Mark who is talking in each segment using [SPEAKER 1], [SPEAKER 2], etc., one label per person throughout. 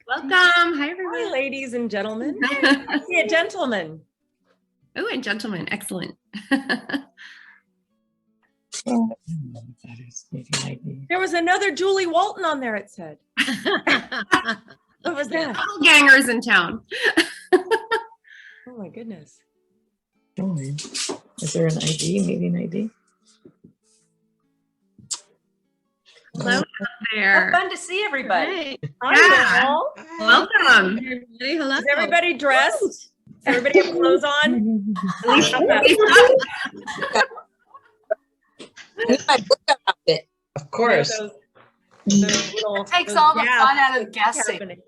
[SPEAKER 1] Welcome. Hi, everyone.
[SPEAKER 2] Hi, ladies and gentlemen. I see a gentleman.
[SPEAKER 1] Oh, a gentleman. Excellent.
[SPEAKER 2] There was another Julie Walton on there, it said. What was that?
[SPEAKER 1] Gangers in town.
[SPEAKER 2] Oh, my goodness.
[SPEAKER 3] Is there an ID? Maybe an ID?
[SPEAKER 1] Hello out there.
[SPEAKER 4] Fun to see everybody.
[SPEAKER 2] Hi, Nicole.
[SPEAKER 1] Welcome.
[SPEAKER 4] Everybody, hello.
[SPEAKER 2] Is everybody dressed? Does everybody have clothes on?
[SPEAKER 3] Of course.
[SPEAKER 4] It takes all the fun out of guessing.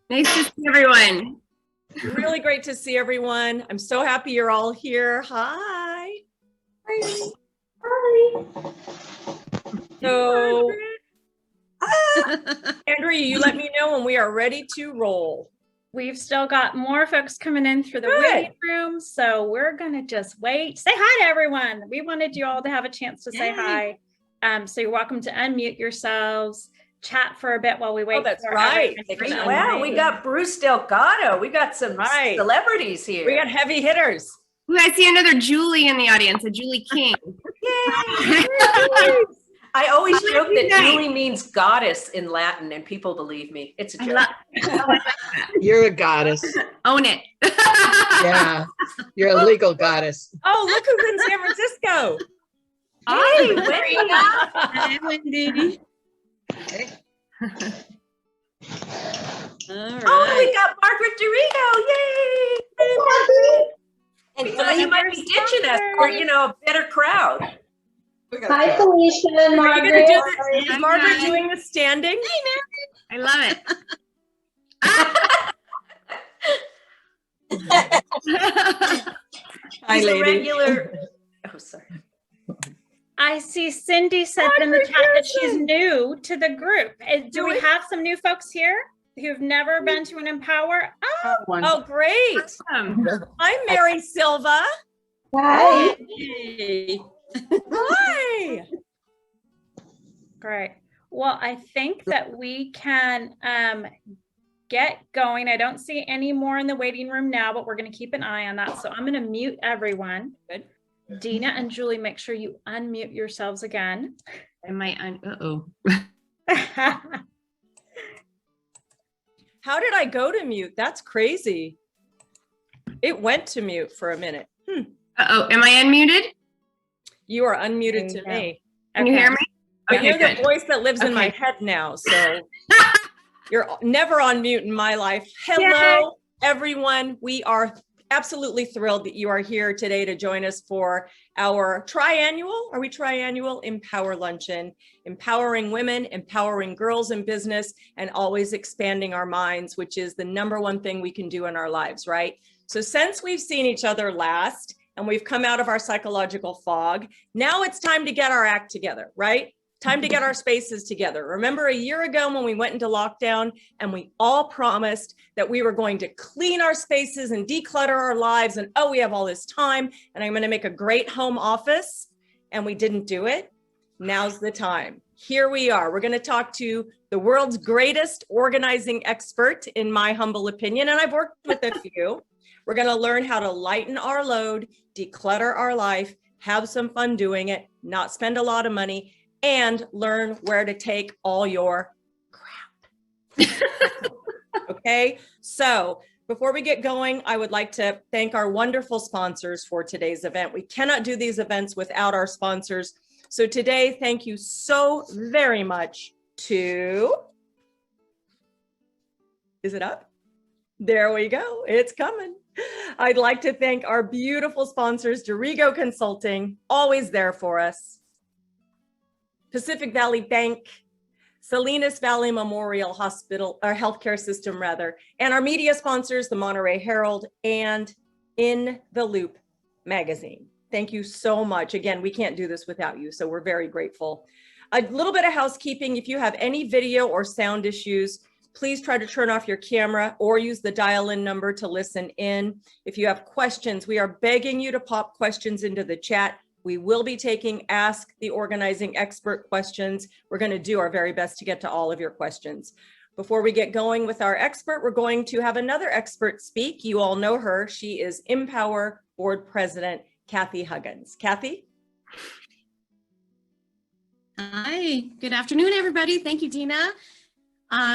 [SPEAKER 1] Nice to see everyone.
[SPEAKER 2] Really great to see everyone. I'm so happy you're all here. Hi.
[SPEAKER 4] Hi.
[SPEAKER 2] So, Andrea, you let me know when we are ready to roll.
[SPEAKER 5] We've still got more folks coming in through the
[SPEAKER 2] Good.
[SPEAKER 5] waiting room, so we're going to just wait. Say hi to everyone. We wanted you all to have a chance to say hi. So you're welcome to unmute yourselves, chat for a bit while we wait.
[SPEAKER 2] Oh, that's
[SPEAKER 5] for
[SPEAKER 2] right.
[SPEAKER 5] everyone to
[SPEAKER 4] Wow,
[SPEAKER 5] unmute.
[SPEAKER 4] we got Bruce Delgado. We got some celebrities here.
[SPEAKER 2] We got heavy hitters.
[SPEAKER 1] Ooh, I see another Julie in the audience, a Julie King.
[SPEAKER 4] I always joke that
[SPEAKER 1] night.
[SPEAKER 4] Julie means goddess in Latin, and people believe me. It's a joke.
[SPEAKER 3] You're a goddess.
[SPEAKER 1] Own it.
[SPEAKER 3] Yeah. You're a legal goddess.
[SPEAKER 2] Oh, look who's in San Francisco.
[SPEAKER 4] Hey, Wendy.
[SPEAKER 5] Hi, Wendy. All right.
[SPEAKER 4] Oh, we got Margaret Dorigo. Yay! Hey, Margaret. And we thought you might be ditching us for, a better crowd.
[SPEAKER 6] Hi, Felicia and
[SPEAKER 2] Are you
[SPEAKER 6] Margaret.
[SPEAKER 2] going to do this? Is Margaret doing the standing?
[SPEAKER 1] I love it.
[SPEAKER 4] He's a regular. Oh, sorry.
[SPEAKER 5] I see Cindy said in the chat that she's new to the group. Do we have some new folks here who've never been to an Empower?
[SPEAKER 2] Oh, great. I'm Mary Silva.
[SPEAKER 6] Hi.
[SPEAKER 2] Hi.
[SPEAKER 5] Great. Well, I think that we can get going. I don't see any more in the waiting room now, but we're going to keep an eye on that. So I'm going to mute everyone.
[SPEAKER 2] Good.
[SPEAKER 5] Dina and Julie, make sure you unmute yourselves again.
[SPEAKER 1] Am I uh-oh.
[SPEAKER 2] How did I go to mute? That's crazy. It went to mute for a minute.
[SPEAKER 1] Uh-oh. Am I unmuted?
[SPEAKER 2] You are unmuted to me.
[SPEAKER 1] Can you hear me?
[SPEAKER 2] But you're the
[SPEAKER 1] good.
[SPEAKER 2] voice that lives in my
[SPEAKER 1] Okay.
[SPEAKER 2] head now, so you're never on mute in my life. Hello,
[SPEAKER 1] Yay.
[SPEAKER 2] everyone. We are absolutely thrilled that you are here today to join us for our triannual, are we triannual? Empower Luncheon, empowering women, empowering girls in business, and always expanding our minds, which is the #1 thing we can do in our lives, right? So since we've seen each other last, and we've come out of our psychological fog, now it's time to get our act together, right? Time to get our spaces together. Remember a year ago when we went into lockdown and we all promised that we were going to clean our spaces and declutter our lives and, oh, we have all this time and I'm going to make a great home office, and we didn't do it. Now's the time. Here we are. We're going to talk to the world's greatest organizing expert, in my humble opinion, and I've worked with a few. We're going to learn how to lighten our load, declutter our life, have some fun doing it, not spend a lot of money, and learn where to take all your crap. Okay, so before we get going, I would like to thank our wonderful sponsors for today's event. We cannot do these events without our sponsors. So today, thank you so very much to, is it up? There we go, it's coming. I'd like to thank our beautiful sponsors, Dorigo Consulting, always there for us. Pacific Valley Bank, Salinas Valley Memorial Hospital, or healthcare system rather, and our media sponsors, the Monterey Herald and In the Loop magazine. Thank you so much. Again, we can't do this without you, so we're very grateful. A little bit of housekeeping. If you have any video or sound issues, please try to turn off your camera or use the dial-in number to listen in. If you have questions, we are begging you to pop questions into the chat. We will be taking Ask the Organizing Expert questions. We're going to do our very best to get to all of your questions. Before we get going with our expert, we're going to have another expert speak. You all know her. She is Impower Board President, Kathy Huggins. Kathy?
[SPEAKER 7] Hi, good afternoon, everybody. Thank you, Dina.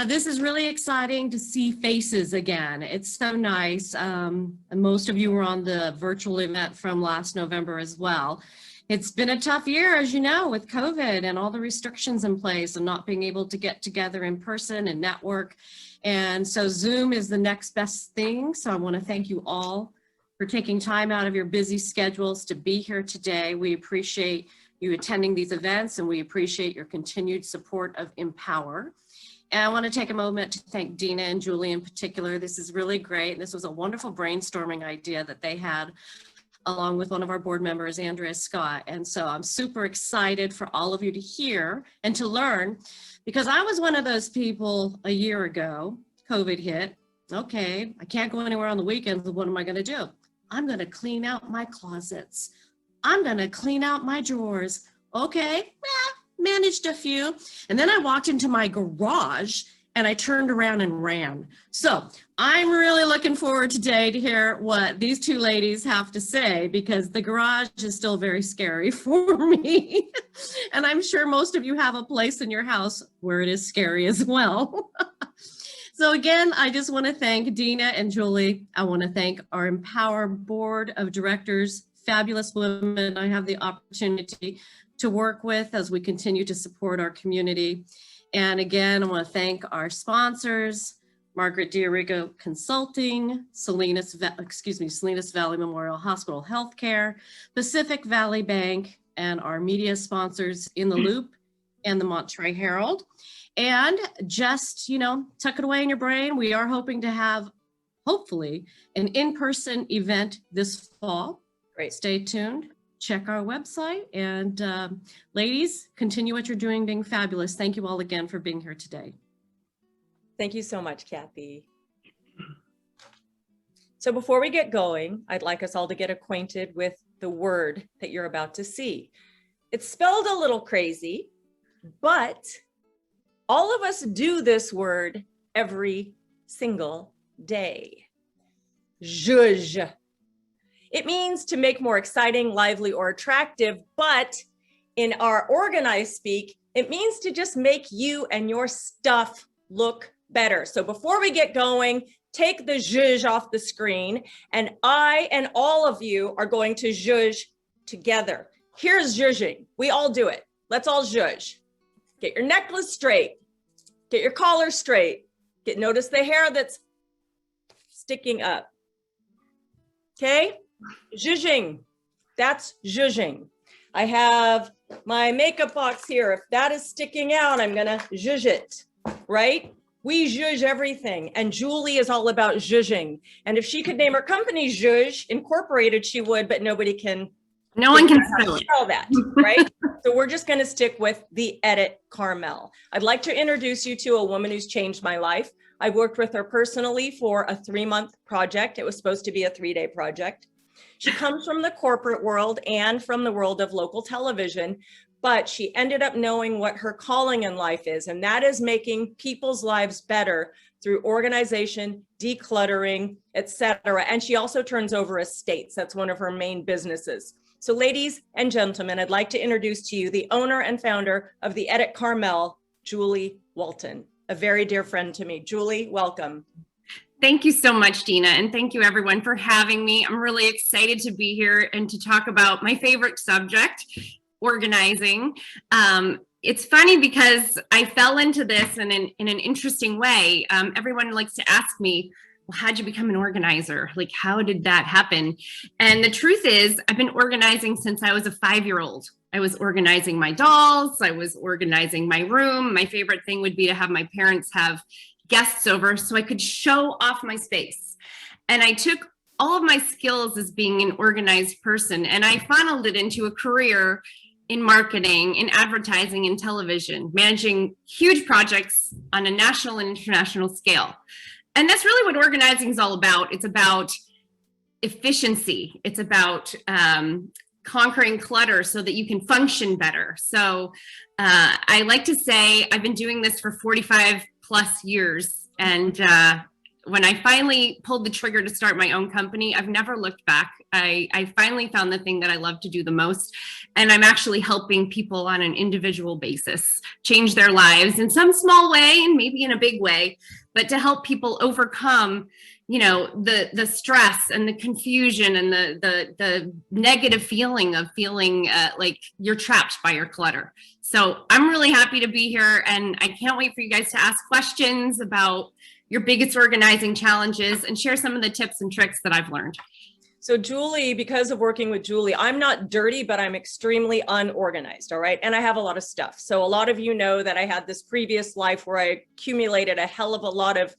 [SPEAKER 7] This is really exciting to see faces again. It's so nice. And most of you were on the virtual event from last November as well. It's been a tough year, as you know, with COVID and all the restrictions in place and not being able to get together in person and network. And so Zoom is the next best thing. So I want to thank you all for taking time out of your busy schedules to be here today. We appreciate you attending these events, and we appreciate your continued support of Impower. And I want to take a moment to thank Dina and Julie in particular. This is really great. This was a wonderful brainstorming idea that they had along with one of our board members, Andrea Scott. And so I'm super excited for all of you to hear and to learn, because I was one of those people a year ago, COVID hit. Okay, I can't go anywhere on the weekends. What am I going to do? I'm going to clean out my closets. I'm going to clean out my drawers. Okay, managed a few. And then I walked into my garage and I turned around and ran. So I'm really looking forward today to hear what these two ladies have to say, because the garage is still very scary for me. And I'm sure most of you have a place in your house where it is scary as well. So again, I just want to thank Dina and Julie. I want to thank our Empower Board of Directors, fabulous women I have the opportunity to work with as we continue to support our community. And again, I want to thank our sponsors, Margaret D'Arigo Consulting, Salinas Valley Memorial Hospital Healthcare, Pacific Valley Bank, and our media sponsors In the Loop and the Monterey Herald. And just, tuck it away in your brain. We are hoping to have, hopefully, an in-person event this fall.
[SPEAKER 2] Great.
[SPEAKER 7] Stay tuned. Check our website. And ladies, continue what you're doing, being fabulous. Thank you all again for being here today.
[SPEAKER 2] Thank you so much, Kathy. So before we get going, I'd like us all to get acquainted with the word that you're about to see. It's spelled a little crazy, but all of us do this word every single day. Zhoosh. It means to make more exciting, lively, or attractive, but in our organized speak, it means to just make you and your stuff look better. So before we get going, take the zhoosh off the screen, and I and all of you are going to zhoosh together. Here's zhooshing. We all do it. Let's all zhoosh. Get your necklace straight. Get your collar straight. Notice the hair that's sticking up. Okay? Zhooshing. That's zhooshing. I have my makeup box here. If that is sticking out, I'm going to zhoosh it, right? We zhoosh everything. And Julie is all about zhooshing. And if she could name her company Zhoosh Incorporated, she would, but nobody can.
[SPEAKER 1] No one can spell
[SPEAKER 2] that, right? So we're just going to stick with the Edit Carmel. I'd like to introduce you to a woman who's changed my life. I worked with her personally for a 3-month project. It was supposed to be a 3-day project. She comes from the corporate world and from the world of local television, but she ended up knowing what her calling in life is, and that is making people's lives better through organization, decluttering, etc. And she also turns over estates. That's one of her main businesses. So ladies and gentlemen, I'd like to introduce to you the owner and founder of the Edit Carmel, Julie Walton, a very dear friend to me. Julie, welcome.
[SPEAKER 1] Thank you so much, Dina, and thank you everyone for having me. I'm really excited to be here and to talk about my favorite subject, organizing. It's funny because I fell into this in an interesting way. Everyone likes to ask me, well, how'd you become an organizer? Like, how did that happen? And the truth is, I've been organizing since I was a 5-year-old. I was organizing my dolls. I was organizing my room. My favorite thing would be to have my parents have guests over so I could show off my space. And I took all of my skills as being an organized person, and I funneled it into a career in marketing, in advertising, in television, managing huge projects on a national and international scale. And that's really what organizing is all about. It's about efficiency. It's about conquering clutter so that you can function better. So I like to say I've been doing this for 45 plus years. And when I finally pulled the trigger to start my own company, I've never looked back. I finally found the thing that I love to do the most. And I'm actually helping people on an individual basis change their lives in some small way and maybe in a big way, but to help people overcome, you know, the stress and the confusion and the negative feeling of feeling like you're trapped by your clutter. So I'm really happy to be here, and I can't wait for you guys to ask questions about your biggest organizing challenges and share some of the tips and tricks that I've learned.
[SPEAKER 2] So Julie, because of working with Julie, I'm not dirty, but I'm extremely unorganized, all right? And I have a lot of stuff. So a lot of you know that I had this previous life where I accumulated a hell of a lot of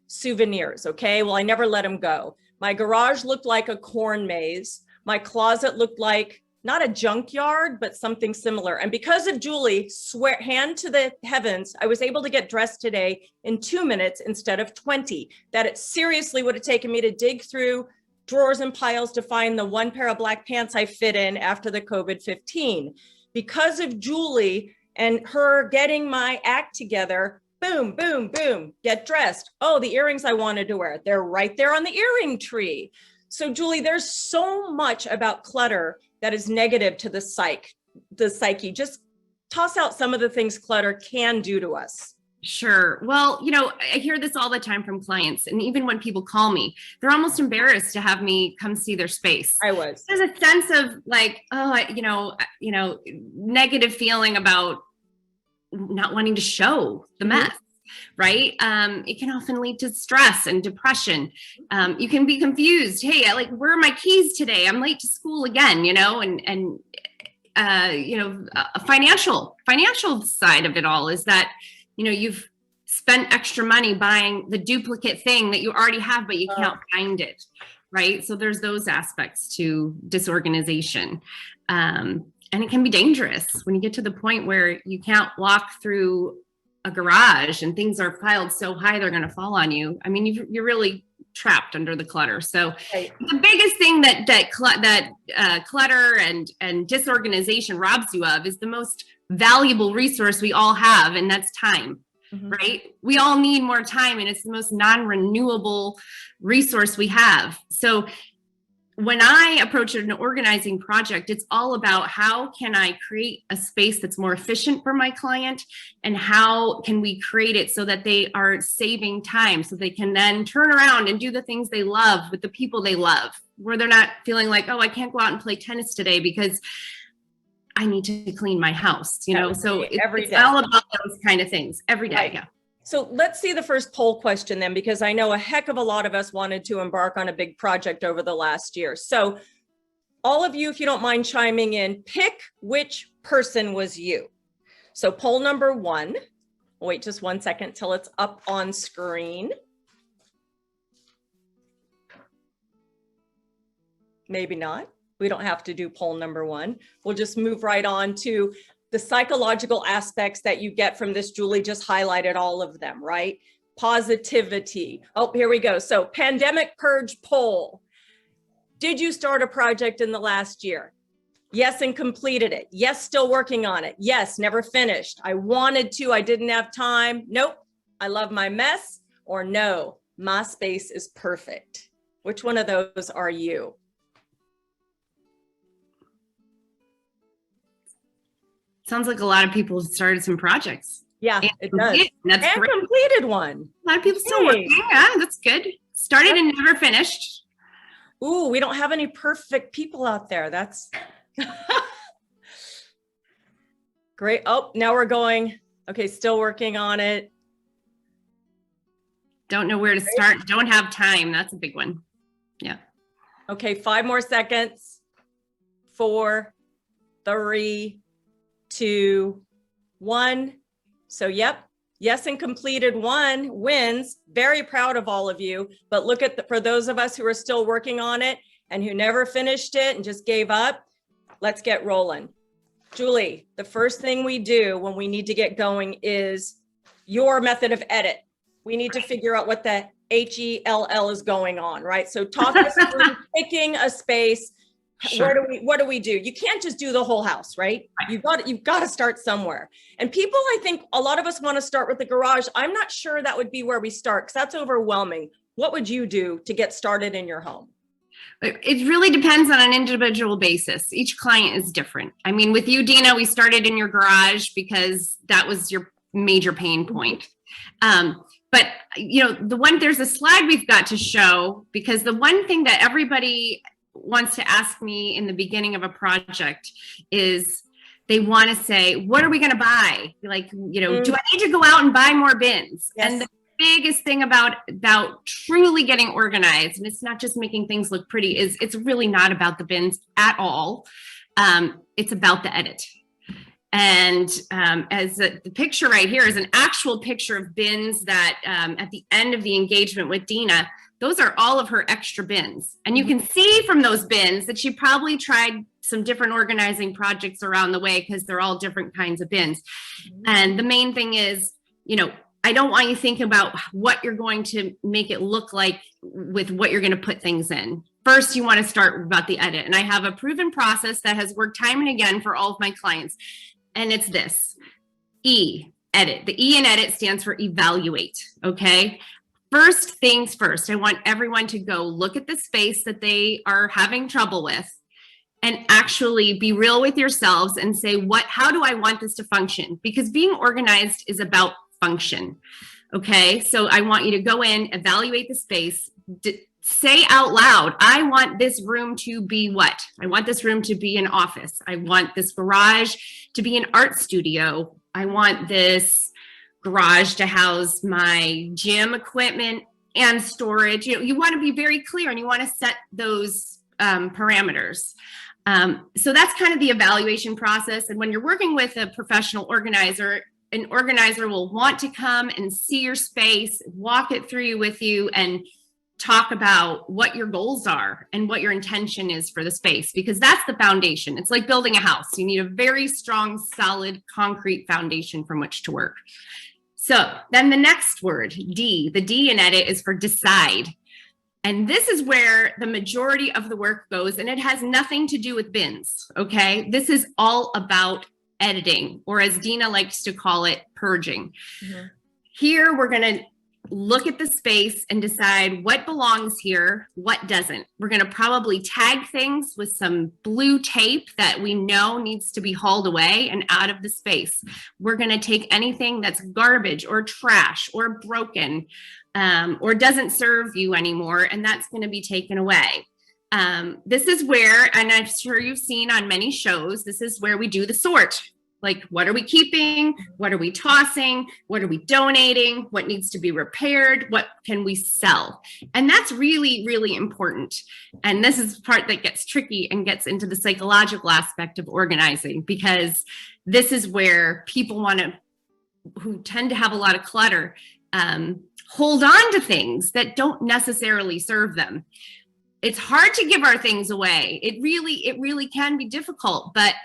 [SPEAKER 2] souvenirs, okay? Well, I never let them go. My garage looked like a corn maze. My closet looked like not a junkyard, but something similar. And because of Julie, swear hand to the heavens, I was able to get dressed today in 2 minutes instead of 20. That it seriously would have taken me to dig through drawers and piles to find the one pair of black pants I fit in after the COVID-15. Because of Julie and her getting my act together, boom, boom, boom, get dressed. Oh, the earrings I wanted to wear, they're right there on the earring tree. So Julie, there's so much about clutter that is negative to the psyche. Just toss out some of the things clutter can do to us.
[SPEAKER 1] Sure. Well, you know, I hear this all the time from clients, and even when people call me, they're almost embarrassed to have me come see their space.
[SPEAKER 2] I was.
[SPEAKER 1] There's a sense of like, oh, negative feeling about not wanting to show the mess. Right? It can often lead to stress and depression. You can be confused. Hey, where are my keys today? I'm late to school again, and a financial side of it all is that, you've spent extra money buying the duplicate thing that you already have, but you can't find it. Right? So there's those aspects to disorganization. And it can be dangerous when you get to the point where you can't walk through a garage and things are piled so high they're going to fall on you. I mean, you're really trapped under the clutter. So the biggest thing that clutter and disorganization robs you of is the most valuable resource we all have, and that's time. Right? We all need more time, and it's the most non-renewable resource we have. So when I approach an organizing project, it's all about how can I create a space that's more efficient for my client, and how can we create it so that they are saving time, so they can then turn around and do the things they love with the people they love, where they're not feeling like, oh, I can't go out and play tennis today because I need to clean my house, So it's all about those kind of things every day.
[SPEAKER 2] Right.
[SPEAKER 1] Yeah.
[SPEAKER 2] So let's see the first poll question then, because I know a heck of a lot of us wanted to embark on a big project over the last year. So all of you, if you don't mind chiming in, pick which person was you. So poll number 1, wait just 1 second till it's up on screen. Maybe not. We don't have to do poll number 1. We'll just move right on to the psychological aspects that you get from this. Julie just highlighted all of them, right? Positivity. Oh, here we go. So pandemic purge poll. Did you start a project in the last year? Yes, and completed it. Yes, still working on it. Yes, never finished. I wanted to, I didn't have time. Nope, I love my mess. Or no, my space is perfect. Which one of those are you?
[SPEAKER 1] Sounds like a lot of people started some projects.
[SPEAKER 2] Yeah, it does.
[SPEAKER 1] That's
[SPEAKER 2] and
[SPEAKER 1] great.
[SPEAKER 2] Completed one.
[SPEAKER 1] A lot of people still working. Yeah, that's good. Started and never finished.
[SPEAKER 2] Ooh, we don't have any perfect people out there. That's great. Oh, now we're going. Okay, still working on it.
[SPEAKER 1] Don't know where to start. Don't have time. That's a big one. Yeah.
[SPEAKER 2] Okay, 5 more seconds. 4, 3, 2, 1. So yep, yes, and completed 1 wins. Very proud of all of you. But look at for those of us who are still working on it and who never finished it and just gave up, let's get rolling. Julie, the first thing we do when we need to get going is your method of edit. We need to figure out what the HELL is going on, right? So talk us through picking a space.
[SPEAKER 1] Sure.
[SPEAKER 2] what do we do? You can't just do the whole house, right? You've got to start somewhere. And people, I think a lot of us want to start with the garage. I'm not sure that would be where we start because that's overwhelming. What would you do to get started in your home?
[SPEAKER 1] It really depends on an individual basis. Each client is different. I mean, with you, Dina, we started in your garage because that was your major pain point. But there's a slide we've got to show, because the one thing that everybody wants to ask me in the beginning of a project is they want to say, what are we going to buy? Like, do I need to go out and buy more bins?
[SPEAKER 2] Yes.
[SPEAKER 1] And the biggest thing about truly getting organized, and it's not just making things look pretty, is it's really not about the bins at all. It's about the edit. And the picture right here is an actual picture of bins that at the end of the engagement with Dina, those are all of her extra bins. And you can see from those bins that she probably tried some different organizing projects around the way because they're all different kinds of bins. And the main thing is, I don't want you thinking about what you're going to make it look like with what you're going to put things in. First, you want to start about the edit. And I have a proven process that has worked time and again for all of my clients. And it's this: E, edit. The E in edit stands for evaluate, okay? First things first, I want everyone to go look at the space that they are having trouble with and actually be real with yourselves and say, how do I want this to function? Because being organized is about function, okay? So I want you to go in, evaluate the space, say out loud, I want this room to be what? I want this room to be an office. I want this garage to be an art studio. I want this garage to house my gym equipment and storage. You want to be very clear and you want to set those parameters. So that's kind of the evaluation process. And when you're working with a professional organizer, an organizer will want to come and see your space, walk it through with you, and talk about what your goals are and what your intention is for the space, because that's the foundation. It's like building a house. You need a very strong, solid, concrete foundation from which to work. So then the next word, D, the D in edit is for decide. And this is where the majority of the work goes, and it has nothing to do with bins, okay? This is all about editing, or as Dina likes to call it, purging. Here, we're going to look at the space and decide what belongs here, what doesn't. We're going to probably tag things with some blue tape that we know needs to be hauled away and out of the space. We're going to take anything that's garbage or trash or broken or doesn't serve you anymore, and that's going to be taken away. This is where, and I'm sure you've seen on many shows, this is where we do the sort. Like, what are we keeping? What are we tossing? What are we donating? What needs to be repaired? What can we sell? And that's really, really important. And this is the part that gets tricky and gets into the psychological aspect of organizing, because this is where people who tend to have a lot of clutter, hold on to things that don't necessarily serve them. It's hard to give our things away. It really can be difficult, but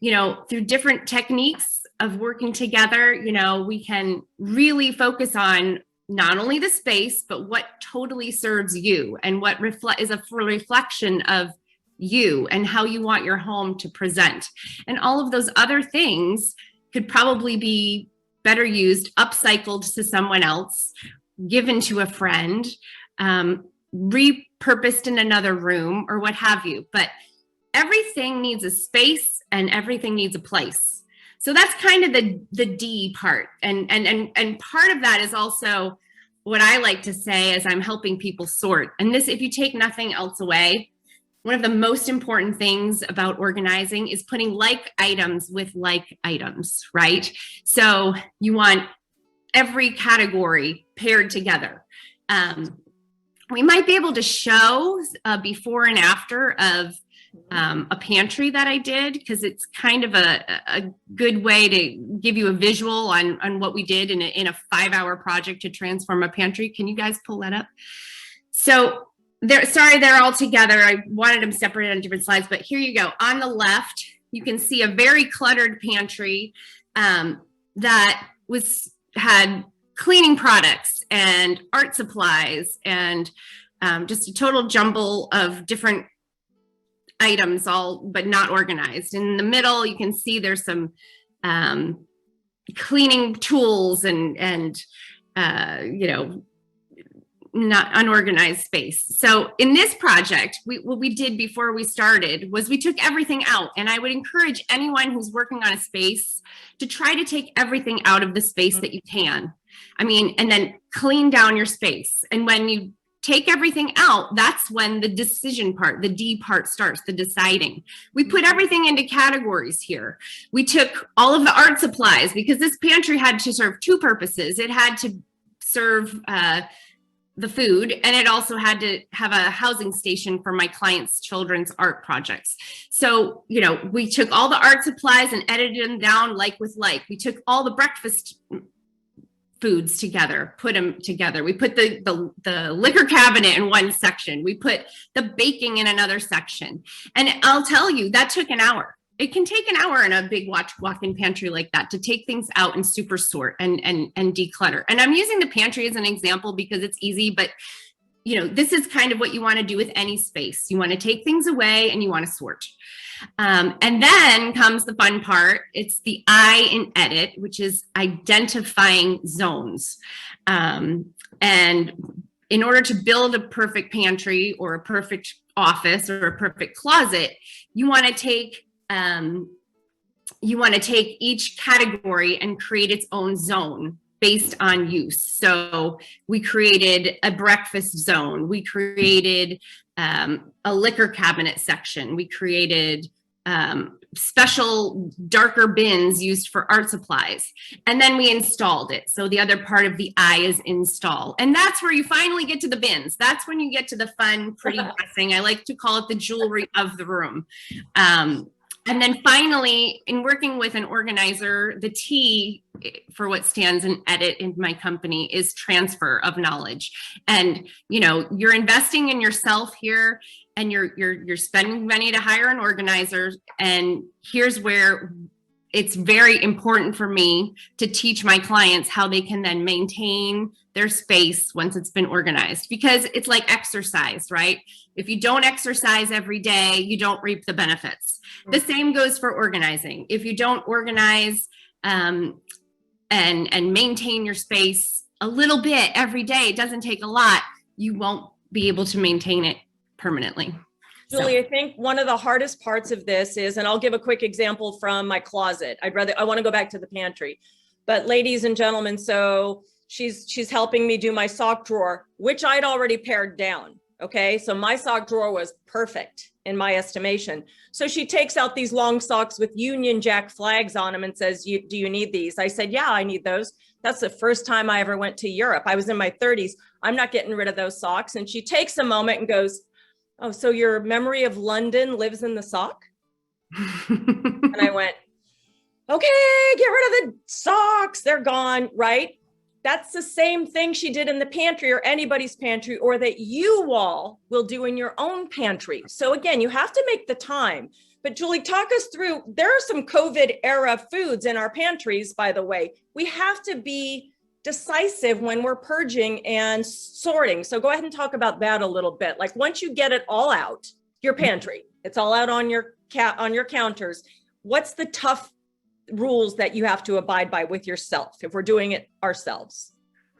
[SPEAKER 1] through different techniques of working together, we can really focus on not only the space, but what totally serves you and what is a reflection of you and how you want your home to present. And all of those other things could probably be better used, upcycled to someone else, given to a friend, repurposed in another room, or what have you. But everything needs a space and everything needs a place. So that's kind of the D part. And part of that is also what I like to say as I'm helping people sort. And this, if you take nothing else away, one of the most important things about organizing is putting like items with like items, right? So you want every category paired together. We might be able to show a before and after of a pantry that I did, because it's kind of a good way to give you a visual on what we did in a 5-hour project to transform a pantry. Can you guys pull that up? So they're all together. I wanted them separated on different slides, but here you go. On the left, you can see a very cluttered pantry that had cleaning products and art supplies and just a total jumble of different items but not organized. In the middle, you can see there's some cleaning tools and not unorganized space. So in this project, what we did before we started was we took everything out, and I would encourage anyone who's working on a space to try to take everything out of the space that you can. I mean, and then clean down your space. And when you take everything out, that's when the decision part, the D part starts, the deciding. We put everything into categories here. We took all of the art supplies because this pantry had to serve two purposes. It had to serve the food, and it also had to have a housing station for my clients' children's art projects. So, we took all the art supplies and edited them down like with like. We took all the breakfast foods together, put them together. We put the liquor cabinet in one section. We put the baking in another section. And I'll tell you, that took an hour. It can take an hour in a big walk-in pantry like that to take things out and super sort and declutter. And I'm using the pantry as an example because it's easy, but this is kind of what you want to do with any space. You want to take things away and you want to sort. And then comes the fun part. It's the I in edit, which is identifying zones. And in order to build a perfect pantry or a perfect office or a perfect closet, you want to take each category and create its own zone based on use. So we created a breakfast zone. We created a liquor cabinet section. We created special darker bins used for art supplies. And then we installed it. So the other part of the I is install. And that's where you finally get to the bins. That's when you get to the fun, pretty dressing. I like to call it the jewelry of the room. And then finally, in working with an organizer, the T for what stands in edit in my company is transfer of knowledge. And, you're investing in yourself here, and you're spending money to hire an organizer. And here's where it's very important for me to teach my clients how they can then maintain their space once it's been organized, because it's like exercise, right? If you don't exercise every day, you don't reap the benefits. The same goes for organizing. If you don't organize and maintain your space a little bit every day, it doesn't take a lot, you won't be able to maintain it permanently.
[SPEAKER 2] Julie, I think one of the hardest parts of this is, and I'll give a quick example from my closet. I want to go back to the pantry, but ladies and gentlemen, so she's helping me do my sock drawer, which I'd already pared down. Okay. So my sock drawer was perfect in my estimation. So she takes out these long socks with Union Jack flags on them and says, do you need these? I said, yeah, I need those. That's the first time I ever went to Europe. I was in my 30s. I'm not getting rid of those socks. And she takes a moment and goes, oh, so your memory of London lives in the sock? And I went, okay, get rid of the socks. They're gone, right? That's the same thing she did in the pantry or anybody's pantry, or that you all will do in your own pantry. So again, you have to make the time. But Julie, talk us through, there are some COVID era foods in our pantries, by the way. We have to be decisive when we're purging and sorting. So go ahead and talk about that a little bit. Like once you get it all out, your pantry, it's all out on your counters. What's the tough rules that you have to abide by with yourself if we're doing it ourselves?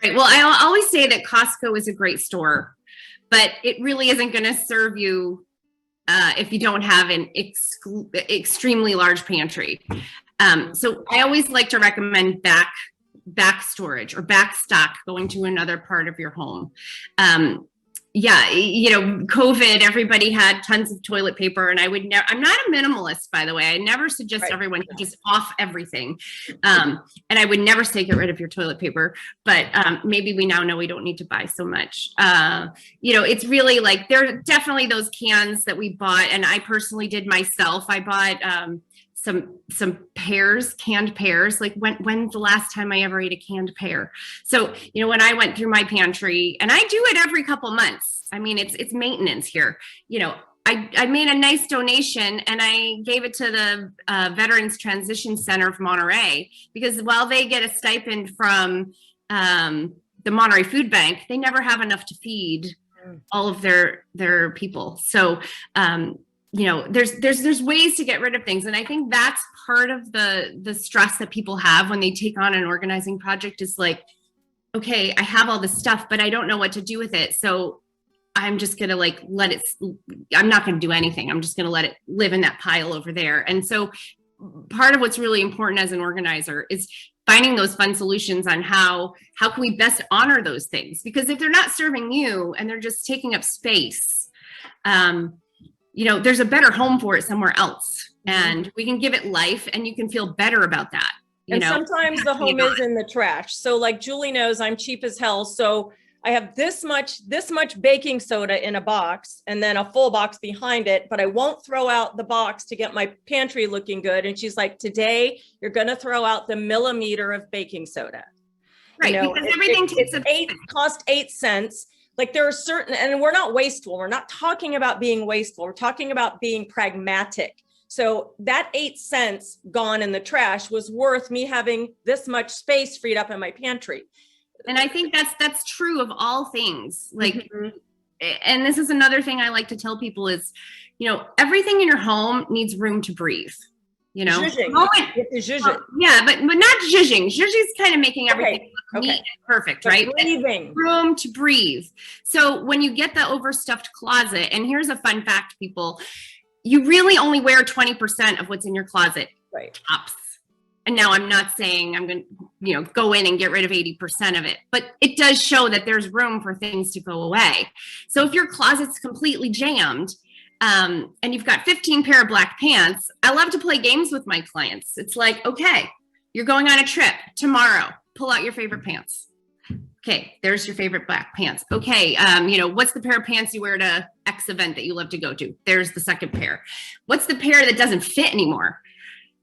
[SPEAKER 1] Right. Well, I always say that Costco is a great store, but it really isn't going to serve you if you don't have an extremely large pantry. So I always like to recommend back storage or back stock going to another part of your home. COVID, everybody had tons of toilet paper, and I'm not a minimalist, by the way. I never suggest everyone to just off everything. And I would never say get rid of your toilet paper, but maybe we now know we don't need to buy so much. It's really like, there are definitely those cans that we bought, and I personally did myself. I bought some pears, canned pears. Like when's the last time I ever ate a canned pear? So, when I went through my pantry, and I do it every couple months. I mean, it's maintenance here. I made a nice donation, and I gave it to the Veterans Transition Center of Monterey, because while they get a stipend from the Monterey Food Bank, they never have enough to feed all of their people. So, there's ways to get rid of things. And I think that's part of the stress that people have when they take on an organizing project is like, okay, I have all this stuff, but I don't know what to do with it. So I'm just going to like, I'm not going to do anything. I'm just going to let it live in that pile over there. And so part of what's really important as an organizer is finding those fun solutions on how can we best honor those things? Because if they're not serving you and they're just taking up space, there's a better home for it somewhere else, and we can give it life, and you can feel better about that.
[SPEAKER 2] And sometimes the home is in the trash. So like Julie knows, I'm cheap as hell. So I have this much baking soda in a box and then a full box behind it, but I won't throw out the box to get my pantry looking good. And she's like, today you're going to throw out the millimeter of baking soda.
[SPEAKER 1] Right. Because everything
[SPEAKER 2] cost 8 cents. Like there are certain, and we're not wasteful. We're not talking about being wasteful. We're talking about being pragmatic. So that 8 cents gone in the trash was worth me having this much space freed up in my pantry.
[SPEAKER 1] And I think that's true of all things. Like, and this is another thing I like to tell people is, everything in your home needs room to breathe.
[SPEAKER 2] Zhooshing.
[SPEAKER 1] Yeah, but not zhooshing. Zhooshing's kind of making everything look neat and perfect,
[SPEAKER 2] but
[SPEAKER 1] right?
[SPEAKER 2] Breathing.
[SPEAKER 1] Room to breathe. So when you get the overstuffed closet, and here's a fun fact, people, you really only wear 20% of what's in your closet.
[SPEAKER 2] Right.
[SPEAKER 1] Tops. And now I'm not saying I'm going to, go in and get rid of 80% of it, but it does show that there's room for things to go away. So if your closet's completely jammed, and you've got 15 pair of black pants, I love to play games with my clients. It's like, okay, you're going on a trip tomorrow, pull out your favorite pants. Okay, there's your favorite black pants. Okay, what's the pair of pants you wear to X event that you love to go to? There's the second pair. What's the pair that doesn't fit anymore?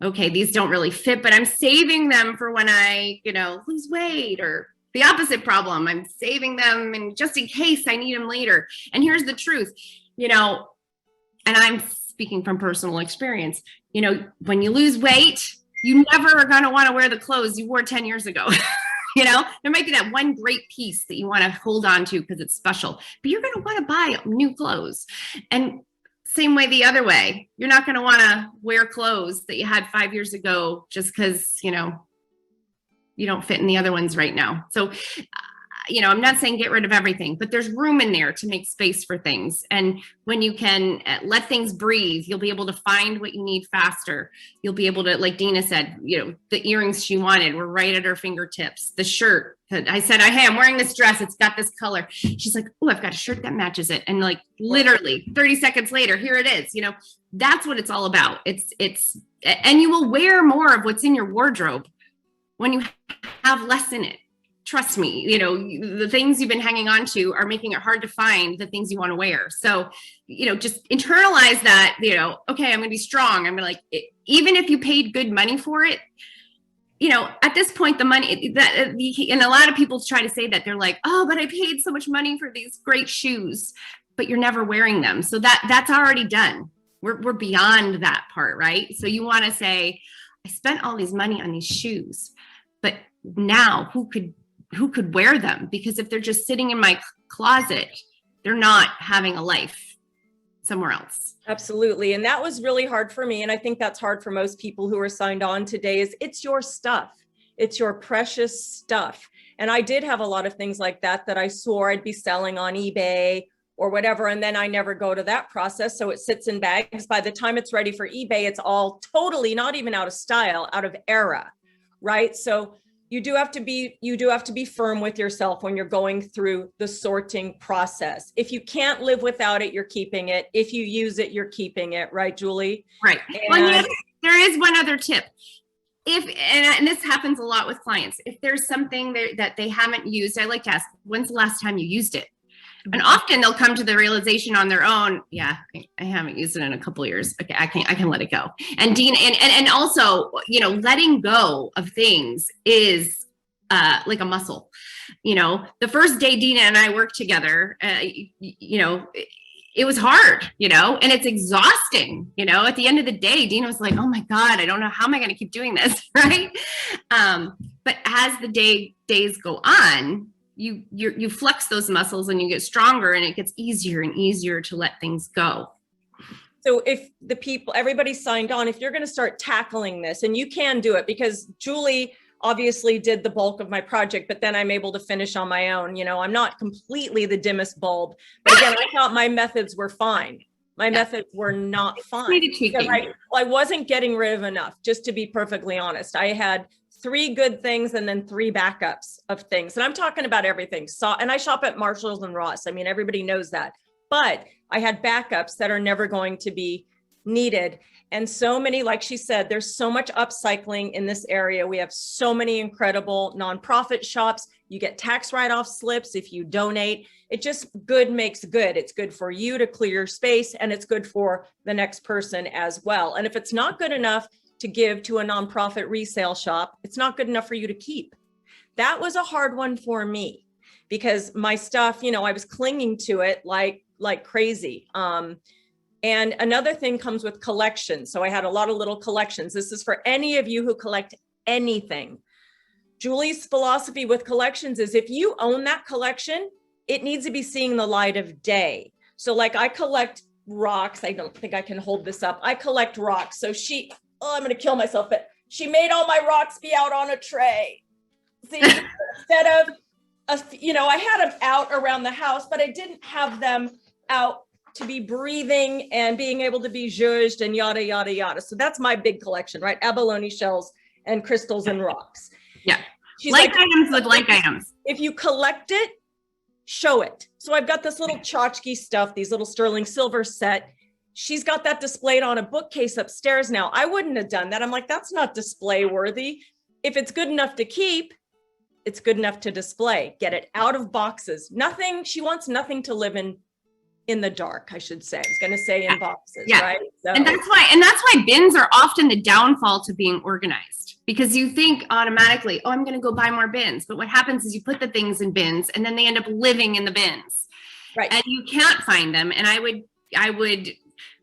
[SPEAKER 1] Okay, these don't really fit, but I'm saving them for when I, lose weight, or the opposite problem. I'm saving them and just in case I need them later. And here's the truth, and I'm speaking from personal experience, when you lose weight, you never are going to want to wear the clothes you wore 10 years ago. There might be that one great piece that you want to hold on to because it's special, but you're going to want to buy new clothes. And same way the other way, you're not going to want to wear clothes that you had 5 years ago just because, you don't fit in the other ones right now. So, I'm not saying get rid of everything, but there's room in there to make space for things. And when you can let things breathe, you'll be able to find what you need faster. You'll be able to, like Dina said, the earrings she wanted were right at her fingertips. The shirt that I said, hey, I'm wearing this dress. It's got this color. She's like, oh, I've got a shirt that matches it. And like literally 30 seconds later, here it is. That's what it's all about. And you will wear more of what's in your wardrobe when you have less in it. Trust me, the things you've been hanging on to are making it hard to find the things you want to wear. So, just internalize that, okay, I'm going to be strong. I'm going to even if you paid good money for it, at this point, the money and a lot of people try to say that they're like, oh, but I paid so much money for these great shoes, but you're never wearing them. So that's already done. We're beyond that part, right? So you want to say, I spent all these money on these shoes, but now who could wear them? Because if they're just sitting in my closet, they're not having a life somewhere else.
[SPEAKER 2] Absolutely. And that was really hard for me. And I think that's hard for most people who are signed on today is it's your stuff. It's your precious stuff. And I did have a lot of things like that I swore I'd be selling on eBay or whatever. And then I never go to that process. So it sits in bags. By the time it's ready for eBay, it's all totally not even out of style, out of era, right? So you do have to be firm with yourself when you're going through the sorting process. If you can't live without it, you're keeping it. If you use it, you're keeping it, right, Julie?
[SPEAKER 1] Right. Well, there is one other tip. And this happens a lot with clients. If there's something that they haven't used, I like to ask, when's the last time you used it? And often they'll come to the realization on their own. Yeah, I haven't used it in a couple of years. Okay, I can let it go. And Dina, and also, letting go of things is like a muscle. The first day Dina and I worked together, it was hard, and it's exhausting. At the end of the day, Dina was like, oh my God, I don't know, how am I going to keep doing this, right? But as the days go on, you flex those muscles and you get stronger, and it gets easier and easier to let things go.
[SPEAKER 2] So if everybody signed on, if you're going to start tackling this, and you can do it, because Julie obviously did the bulk of my project, but then I'm able to finish on my own. I'm not completely the dimmest bulb, but again, I thought my methods were fine. My methods were not fine. I wasn't getting rid of enough, just to be perfectly honest. I had 3 good things and then 3 backups of things. And I'm talking about everything. And I shop at Marshalls and Ross. I mean, everybody knows that. But I had backups that are never going to be needed. And so many, like she said, there's so much upcycling in this area. We have so many incredible nonprofit shops. You get tax write-off slips if you donate. It just good makes good. It's good for you to clear your space, and it's good for the next person as well. And if it's not good enough to give to a nonprofit resale shop, it's not good enough for you to keep. That was a hard one for me, because my stuff, I was clinging to it like crazy. And another thing comes with collections. So I had a lot of little collections. This is for any of you who collect anything. Julie's philosophy with collections is, if you own that collection, it needs to be seeing the light of day. So like, I collect rocks. I don't think I can hold this up. I collect rocks. So I'm going to kill myself, but she made all my rocks be out on a tray. See, instead of, I had them out around the house, but I didn't have them out to be breathing and being able to be zhuzhed and yada, yada, yada. So that's my big collection, right? Abalone shells and crystals and rocks.
[SPEAKER 1] Yeah. Like items with like items.
[SPEAKER 2] If you collect it, show it. So I've got this little tchotchke stuff, these little sterling silver set. She's got that displayed on a bookcase upstairs now. I wouldn't have done that. I'm like, that's not display worthy. If it's good enough to keep, it's good enough to display. Get it out of boxes. Nothing, she wants nothing to live in the dark, I should say. I was going to say in boxes, right? So.
[SPEAKER 1] And that's why bins are often the downfall to being organized, because you think automatically, I'm going to go buy more bins. But what happens is you put the things in bins and then they end up living in the bins. Right. And you can't find them. And I would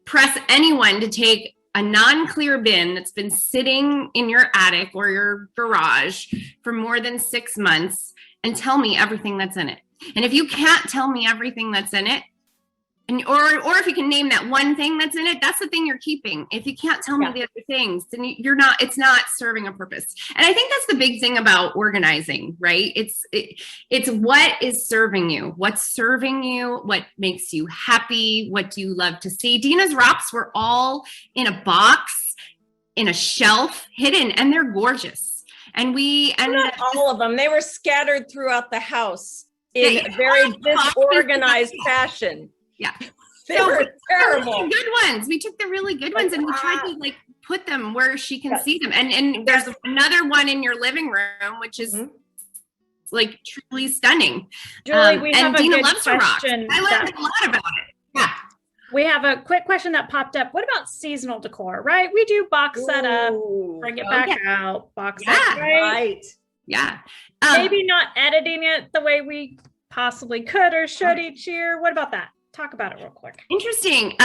[SPEAKER 1] press anyone to take a non-clear bin that's been sitting in your attic or your garage for more than 6 months and tell me everything that's in it. And if you can't tell me everything that's in it, or if you can name that one thing that's in it, that's the thing you're keeping. If you can't tell me the other things, then it's not serving a purpose. And I think that's the big thing about organizing, right? It's what is serving you, what's serving you, what makes you happy, what do you love to see. Dina's rocks were all in a box, in a shelf, hidden, and they're gorgeous. And
[SPEAKER 2] not all of them. They were scattered throughout the house in a very disorganized fashion.
[SPEAKER 1] Yeah.
[SPEAKER 2] They were terrible.
[SPEAKER 1] Good ones. We took the really good ones and we tried to put them where she can see them. And there's another one in your living room, which is truly stunning.
[SPEAKER 5] Julie, we have a
[SPEAKER 1] Dina
[SPEAKER 5] good
[SPEAKER 1] loves her rocks.
[SPEAKER 5] question.
[SPEAKER 1] I learned a lot about it. Yeah.
[SPEAKER 5] We have a quick question that popped up. What about seasonal decor, right? We do box setup, bring it back out, box it, right?
[SPEAKER 1] Yeah.
[SPEAKER 5] Maybe not editing it the way we possibly could or should each year. What about that? Talk about it real quick.
[SPEAKER 1] Interesting.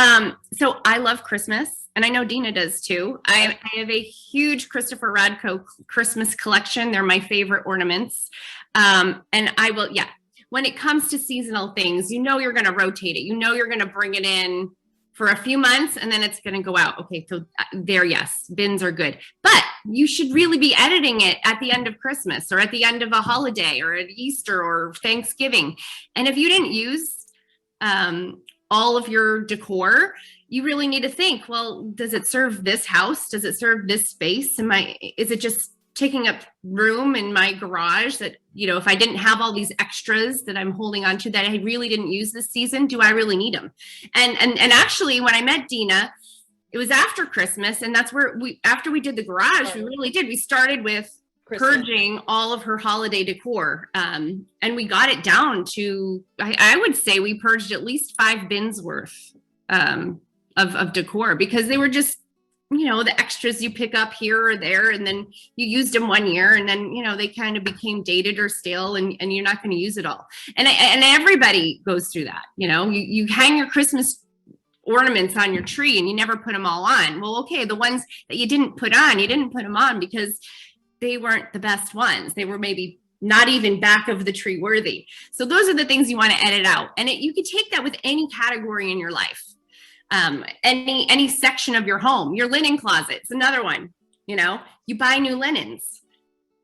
[SPEAKER 1] So I love Christmas, and I know Dina does too. I have a huge Christopher Radko Christmas collection. They're my favorite ornaments. And I will, when it comes to seasonal things, you're going to rotate it. You're going to bring it in for a few months and then it's going to go out. Okay, so yes, bins are good. But you should really be editing it at the end of Christmas or at the end of a holiday or at Easter or Thanksgiving. And if you didn't use all of your decor, you really need to think, well, does it serve this house? Does it serve this space? Is it just taking up room in my garage that, if I didn't have all these extras that I'm holding on to that I really didn't use this season, do I really need them? And actually when I met Dina, it was after Christmas, and that's where after we did the garage, we started with purging all of her holiday decor. And we got it down to, I would say we purged at least 5 bins worth of decor, because they were just, the extras you pick up here or there, and then you used them one year and then, they kind of became dated or stale and you're not going to use it all. And everybody goes through that. You hang your Christmas ornaments on your tree and you never put them all on. Well, okay, the ones that you didn't put them on because they weren't the best ones. They were maybe not even back of the tree worthy. So those are the things you want to edit out. And you could take that with any category in your life. Any section of your home, your linen closet's another one. You know, you buy new linens,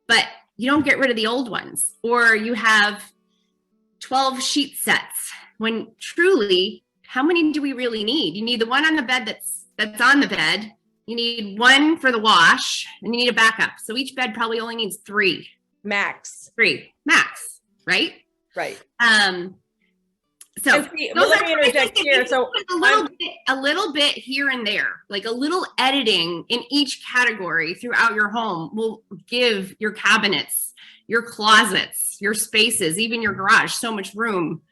[SPEAKER 1] but you don't get rid of the old ones, or you have 12 sheet sets when truly, how many do we really need? You need the one on the bed that's on the bed. You need one for the wash, and you need a backup. So each bed probably only needs three max, right?
[SPEAKER 2] Right.
[SPEAKER 1] So
[SPEAKER 2] let me interject here. So
[SPEAKER 1] a little bit here and there, like a little editing in each category throughout your home will give your cabinets, your closets, your spaces, even your garage so much room.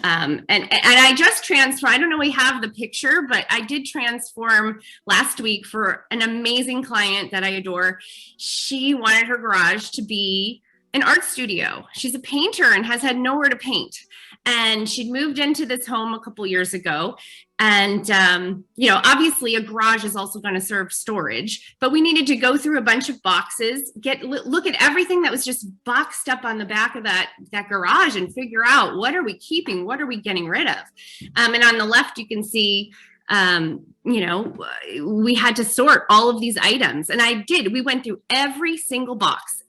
[SPEAKER 1] And I just transformed, I don't know, we have the picture, but I did transform last week for an amazing client that I adore. She wanted her garage to be an art studio. She's a painter and has had nowhere to paint. And she'd moved into this home a couple years ago. And, you know, obviously a garage is also going to serve storage, but we needed to go through a bunch of boxes, look at everything that was just boxed up on the back of that garage and figure out, what are we keeping? What are we getting rid of? And on the left, you can see, you know, we had to sort all of these items, and we went through every single box.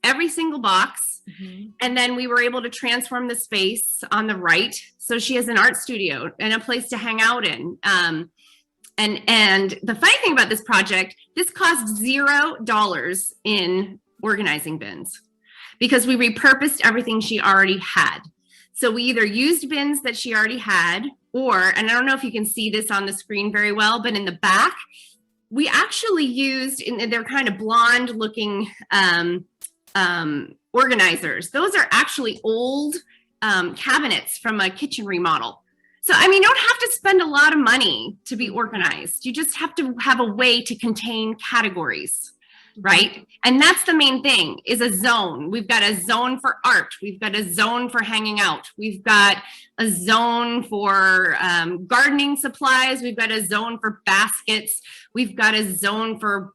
[SPEAKER 1] Mm-hmm. And then we were able to transform the space on the right. So she has an art studio and a place to hang out in. And the funny thing about this project, this cost $0 in organizing bins because we repurposed everything she already had. So we either used bins that she already had, and I don't know if you can see this on the screen very well, but in the back, we actually used, they're kind of blonde looking organizers. Those are actually old cabinets from a kitchen remodel. So, I mean, you don't have to spend a lot of money to be organized. You just have to have a way to contain categories, right? And that's the main thing, is a zone. We've got a zone for art. We've got a zone for hanging out. We've got a zone for gardening supplies. We've got a zone for baskets. We've got a zone for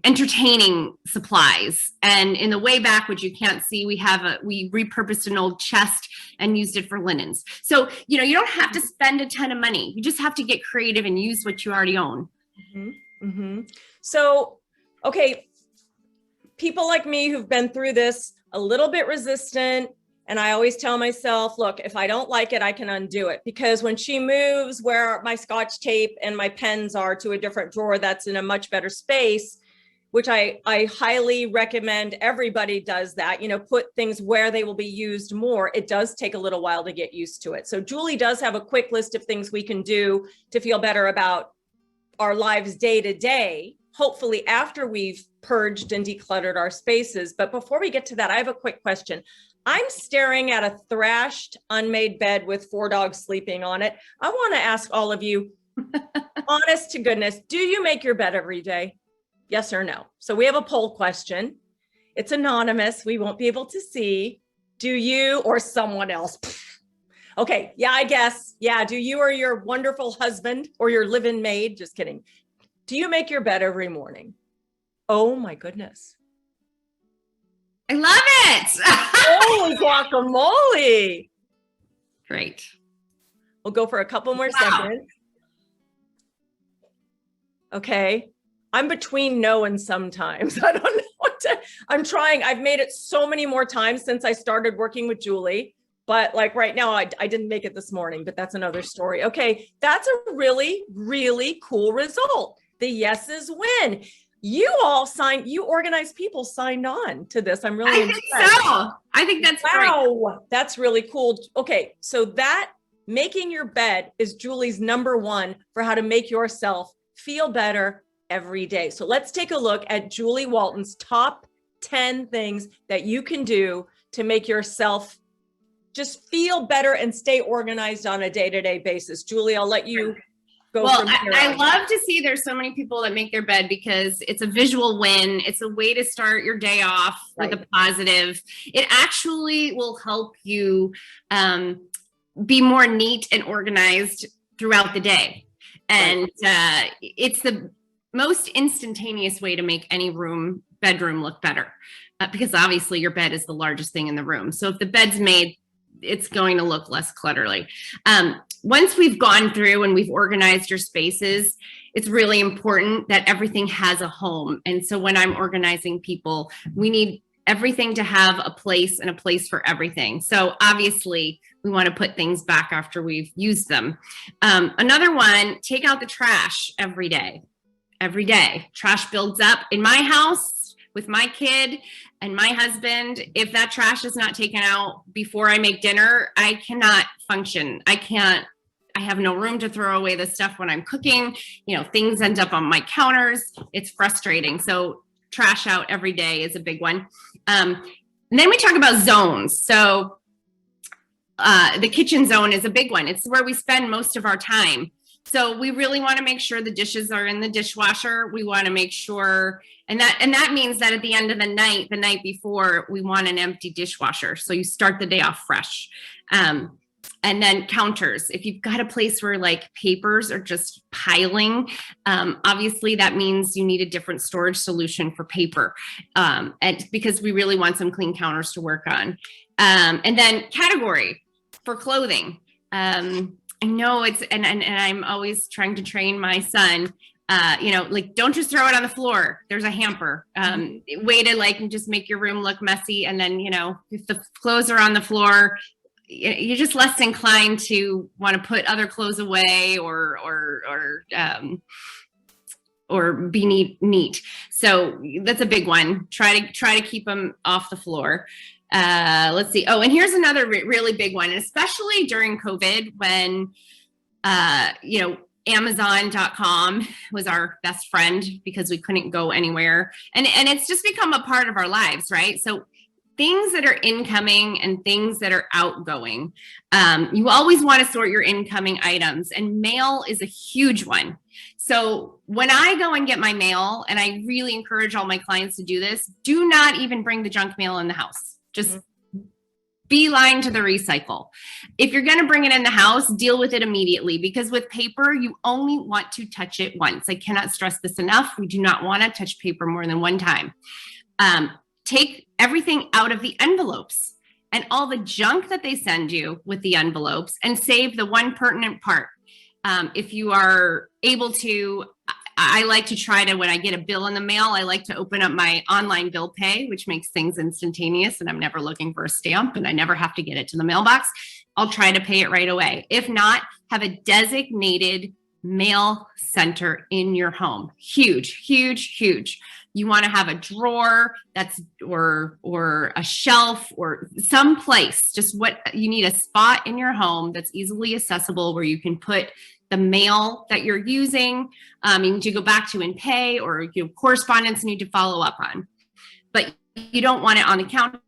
[SPEAKER 1] entertaining supplies. And in the way back, which you can't see, we repurposed an old chest and used it for linens. So, you know, you don't have to spend a ton of money. You just have to get creative and use what you already own.
[SPEAKER 2] Mm-hmm. Mm-hmm. So, okay, people like me who've been through this, a little bit resistant. And I always tell myself, look, if I don't like it, I can undo it. Because when she moves where my Scotch tape and my pens are to a different drawer that's in a much better space, which I highly recommend everybody does that, you know, put things where they will be used more. It does take a little while to get used to it. So Julie does have a quick list of things we can do to feel better about our lives day to day, hopefully after we've purged and decluttered our spaces. But before we get to that, I have a quick question. I'm staring at a thrashed, unmade bed with 4 dogs sleeping on it. I want to ask all of you, honest to goodness, do you make your bed every day? Yes or no? So we have a poll question. It's anonymous. We won't be able to see. Do you or someone else? Okay, yeah, I guess. Yeah, do you or your wonderful husband or your live-in maid? Just kidding. Do you make your bed every morning? Oh my goodness.
[SPEAKER 1] I love it.
[SPEAKER 2] Holy guacamole.
[SPEAKER 1] Great.
[SPEAKER 2] We'll go for a couple more seconds. Okay. I'm between no and sometimes. I don't know what to, I'm trying. I've made it so many more times since I started working with Julie. But like right now, I didn't make it this morning, but that's another story. Okay. That's a really, really cool result. The yeses win. You all signed, you organized people signed on to this. I'm really impressed.
[SPEAKER 1] I think so. I think that's
[SPEAKER 2] wow.
[SPEAKER 1] Great.
[SPEAKER 2] That's really cool. Okay. So that making your bed is Julie's #1 for how to make yourself feel better every day. So let's take a look at Julie Walton's top 10 things that you can do to make yourself just feel better and stay organized on a day-to-day basis. Julie, I'll let you go.
[SPEAKER 1] Well, I love to see there's so many people that make their bed because it's a visual win. It's a way to start your day off with a positive. It actually will help you be more neat and organized throughout the day. And it's the most instantaneous way to make any bedroom look better because obviously your bed is the largest thing in the room. So if the bed's made it's going to look less clutterly. Once we've gone through and we've organized your spaces, it's really important that everything has a home. And so when I'm organizing people, we need everything to have a place and a place for everything. So obviously we want to put things back after we've used them. Another one, take out the trash every day. Every day. Trash builds up. In my house with my kid and my husband, if that trash is not taken out before I make dinner, I cannot function. I have no room to throw away the stuff when I'm cooking. You know, things end up on my counters. It's frustrating. So trash out every day is a big one. And then we talk about zones. So the kitchen zone is a big one. It's where we spend most of our time. So we really want to make sure the dishes are in the dishwasher. We want to make sure, and that means that at the end of the night before, we want an empty dishwasher. So you start the day off fresh. And then counters. If you've got a place where like papers are just piling, obviously that means you need a different storage solution for paper, and because we really want some clean counters to work on. And then category for clothing. I know it's, and I'm always trying to train my son, you know, like, don't just throw it on the floor. There's a hamper, way to like just make your room look messy. And then, you know, if the clothes are on the floor, you're just less inclined to want to put other clothes away or be neat. So that's a big one. Try to keep them off the floor. Let's see. Oh, and here's another really big one, especially during COVID when, you know, Amazon.com was our best friend because we couldn't go anywhere. And it's just become a part of our lives, right? So things that are incoming and things that are outgoing. You always want to sort your incoming items, and mail is a huge one. So when I go and get my mail, and I really encourage all my clients to do this, do not even bring the junk mail in the house. Just beeline to the recycle. If you're going to bring it in the house, deal with it immediately, because with paper, you only want to touch it once. I cannot stress this enough. We do not want to touch paper more than one time. Take everything out of the envelopes and all the junk that they send you with the envelopes, and save the one pertinent part. If you are able to, I like to try to, when I get a bill in the mail, I like to open up my online bill pay, which makes things instantaneous, and I'm never looking for a stamp and I never have to get it to the mailbox. I'll try to pay it right away. If not, have a designated mail center in your home. Huge, huge, huge. You want to have a drawer that's, or a shelf or some place, just what you need, a spot in your home that's easily accessible where you can put the mail that you're using. You need to go back to and pay, or you know, correspondence you need to follow up on. But you don't want it on the counters,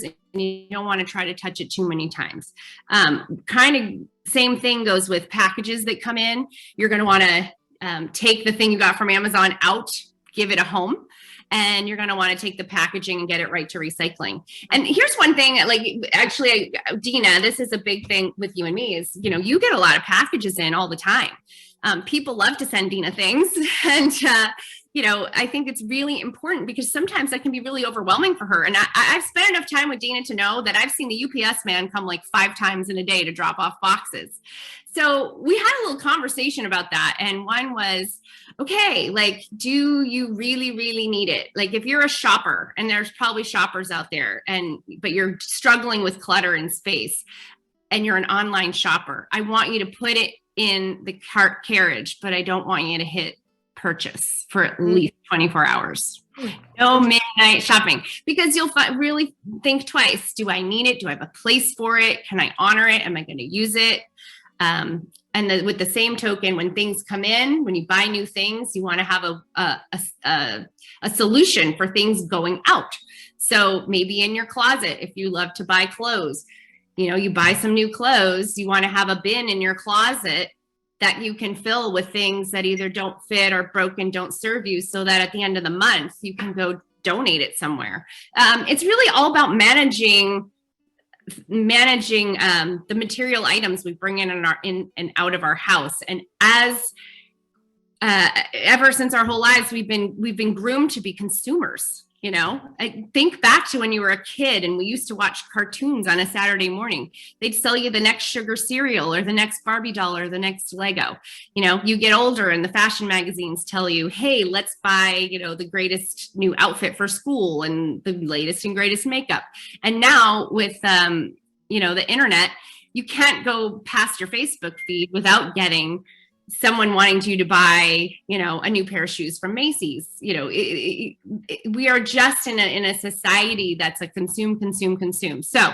[SPEAKER 1] and you don't want to try to touch it too many times. Kind of same thing goes with packages that come in. You're going to want to take the thing you got from Amazon out, give it a home, and you're going to want to take the packaging and get it right to recycling. And here's one thing, like, actually, Dina, this is a big thing with you and me is, you know, you get a lot of packages in all the time. People love to send Dina things. And, you know, I think it's really important because sometimes that can be really overwhelming for her. And I've spent enough time with Dina to know that I've seen the UPS man come like 5 times in a day to drop off boxes. So we had a little conversation about that. And one was, okay, like, do you really, really need it? Like, if you're a shopper, and there's probably shoppers out there, but you're struggling with clutter and space, and you're an online shopper, I want you to put it in the cart carriage, but I don't want you to hit purchase for at least 24 hours. No midnight shopping, because you'll really think twice. Do I need it? Do I have a place for it? Can I honor it? Am I going to use it? And with the same token, when things come in, when you buy new things, you want to have a solution for things going out. So maybe in your closet, if you love to buy clothes, you know, you buy some new clothes, you want to have a bin in your closet that you can fill with things that either don't fit or broken, don't serve you, so that at the end of the month, you can go donate it somewhere. It's really all about managing the material items we bring in and out of our house. And as ever since our whole lives, we've been groomed to be consumers. I think back to when you were a kid and we used to watch cartoons on a Saturday morning. They'd sell you the next sugar cereal or the next Barbie doll or the next Lego. You get older and the fashion magazines tell you, hey, let's buy, the greatest new outfit for school and the latest and greatest makeup. And now with, the internet, you can't go past your Facebook feed without getting someone wanting you to buy, a new pair of shoes from Macy's. We are just in a society that's a consume. So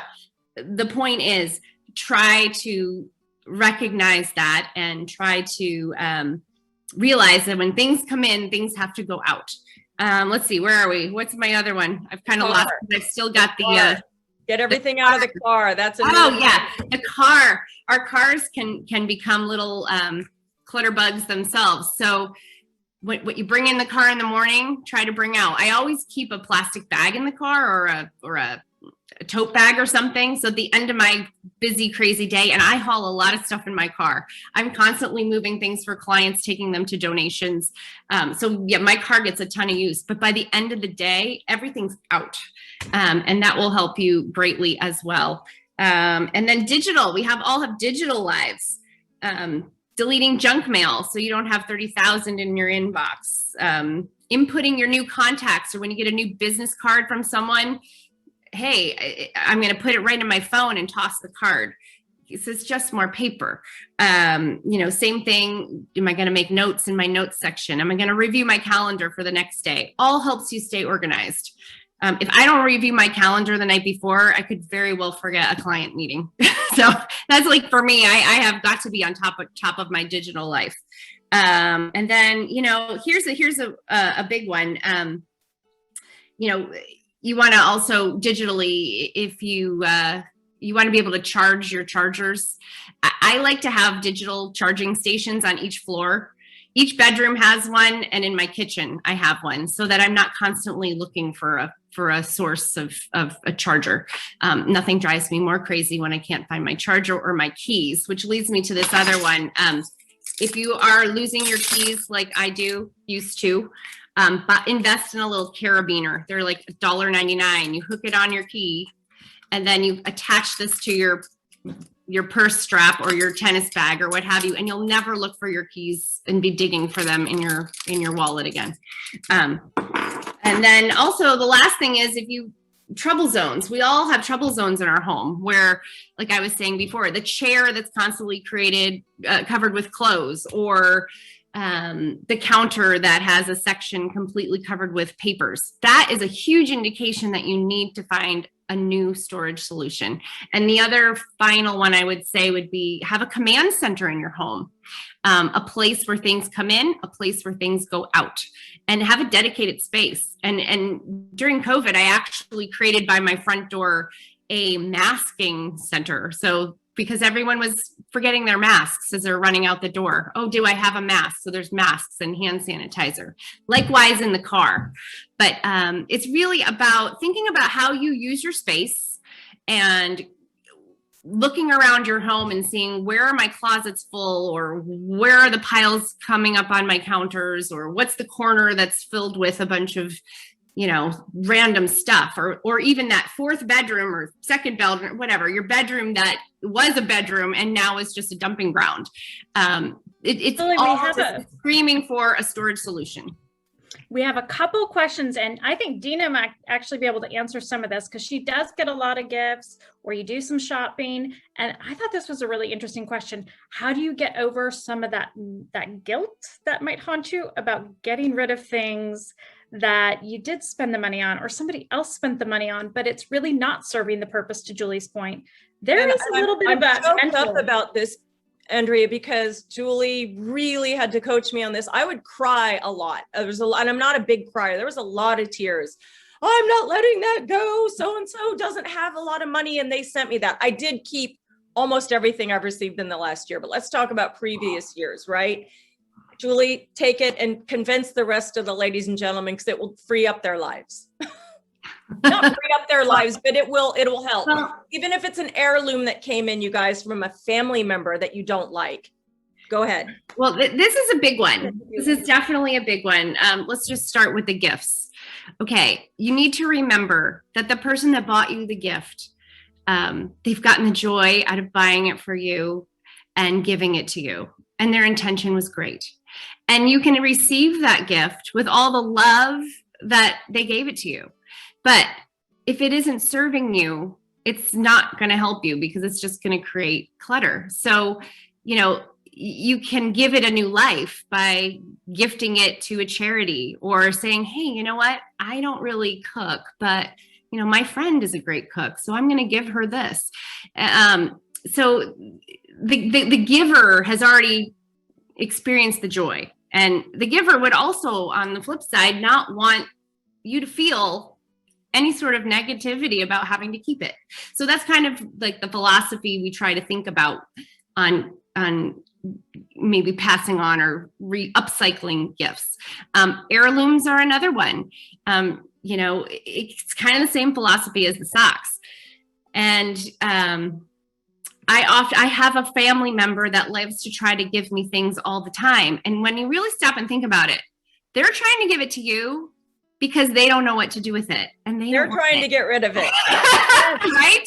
[SPEAKER 1] the point is, try to recognize that and try to realize that when things come in, things have to go out. Let's see, where are we? What's my other one? I've kind of lost, but I've still got the
[SPEAKER 2] get everything out of the car. That's
[SPEAKER 1] the car. Our cars can become little clutter bugs themselves. So what you bring in the car in the morning, try to bring out. I always keep a plastic bag in the car or a tote bag or something. So at the end of my busy, crazy day, and I haul a lot of stuff in my car. I'm constantly moving things for clients, taking them to donations. So yeah, my car gets a ton of use, but by the end of the day, everything's out. And that will help you greatly as well. And then digital, we all have digital lives. Deleting junk mail so you don't have 30,000 in your inbox. Inputting your new contacts, or when you get a new business card from someone, hey, I'm going to put it right in my phone and toss the card. It's just more paper. Same thing. Am I going to make notes in my notes section? Am I going to review my calendar for the next day? All helps you stay organized. If I don't review my calendar the night before, I could very well forget a client meeting. So that's like, for me, I have got to be on top of my digital life. And then, here's a big one. You want to also digitally, if you want to be able to charge your chargers. I like to have digital charging stations on each floor. Each bedroom has one, and in my kitchen, I have one, so that I'm not constantly looking for a source of a charger. Nothing drives me more crazy when I can't find my charger or my keys, which leads me to this other one. If you are losing your keys like I used to, but invest in a little carabiner. They're like $1.99. You hook it on your key, and then you attach this to your purse strap or your tennis bag or what have you, and you'll never look for your keys and be digging for them in your wallet again. And then also the last thing is, trouble zones. We all have trouble zones in our home where, like I was saying before, the chair that's constantly covered with clothes, or the counter that has a section completely covered with papers. That is a huge indication that you need to find a new storage solution. And the other final one I would say would be, have a command center in your home, a place where things come in, a place where things go out, and have a dedicated space. And during COVID, I actually created by my front door a masking center. So because everyone was forgetting their masks as they're running out the door. Oh, do I have a mask? So there's masks and hand sanitizer. Likewise in the car. But it's really about thinking about how you use your space and looking around your home and seeing, where are my closets full, or where are the piles coming up on my counters, or what's the corner that's filled with a bunch of random stuff, or even that fourth bedroom or second bedroom, whatever, your bedroom that was a bedroom and now is just a dumping ground. It's
[SPEAKER 5] Julie,
[SPEAKER 1] all screaming for a storage solution.
[SPEAKER 5] We have a couple questions, and I think Dina might actually be able to answer some of this, because she does get a lot of gifts, or you do some shopping. And I thought this was a really interesting question. How do you get over some of that guilt that might haunt you about getting rid of things that you did spend the money on, or somebody else spent the money on, but it's really not serving the purpose, to Julie's point? There is a little bit
[SPEAKER 2] I'm
[SPEAKER 5] about
[SPEAKER 2] choked up about this, Andrea, because Julie really had to coach me on this. I would cry a lot. There was a lot, and I'm not a big crier. There was a lot of tears. Oh, I'm not letting that go. So-and-so doesn't have a lot of money, and they sent me that. I did keep almost everything I've received in the last year, but let's talk about previous years, right? Julie, take it and convince the rest of the ladies and gentlemen, because it will free up their lives. Not free up their lives, but it will help. Even if it's an heirloom that came in, you guys, from a family member that you don't like. Go ahead.
[SPEAKER 1] Well, this is a big one. This is definitely a big one. Let's just start with the gifts. Okay, you need to remember that the person that bought you the gift, they've gotten the joy out of buying it for you and giving it to you. And their intention was great. And you can receive that gift with all the love that they gave it to you. But if it isn't serving you, it's not going to help you because it's just going to create clutter. So, you know, you can give it a new life by gifting it to a charity or saying, hey, you know what? I don't really cook, but you know, my friend is a great cook, so I'm going to give her this. So the giver has already experienced the joy, and the giver would also, on the flip side, not want you to feel any sort of negativity about having to keep it. So that's kind of like the philosophy we try to think about on maybe passing on or upcycling gifts. Heirlooms are another one. You know, it's kind of the same philosophy as the socks. And I have a family member that lives to try to give me things all the time. And when you really stop and think about it, they're trying to give it to you because they don't know what to do with it. And they're
[SPEAKER 2] trying to get rid of it.
[SPEAKER 1] Right?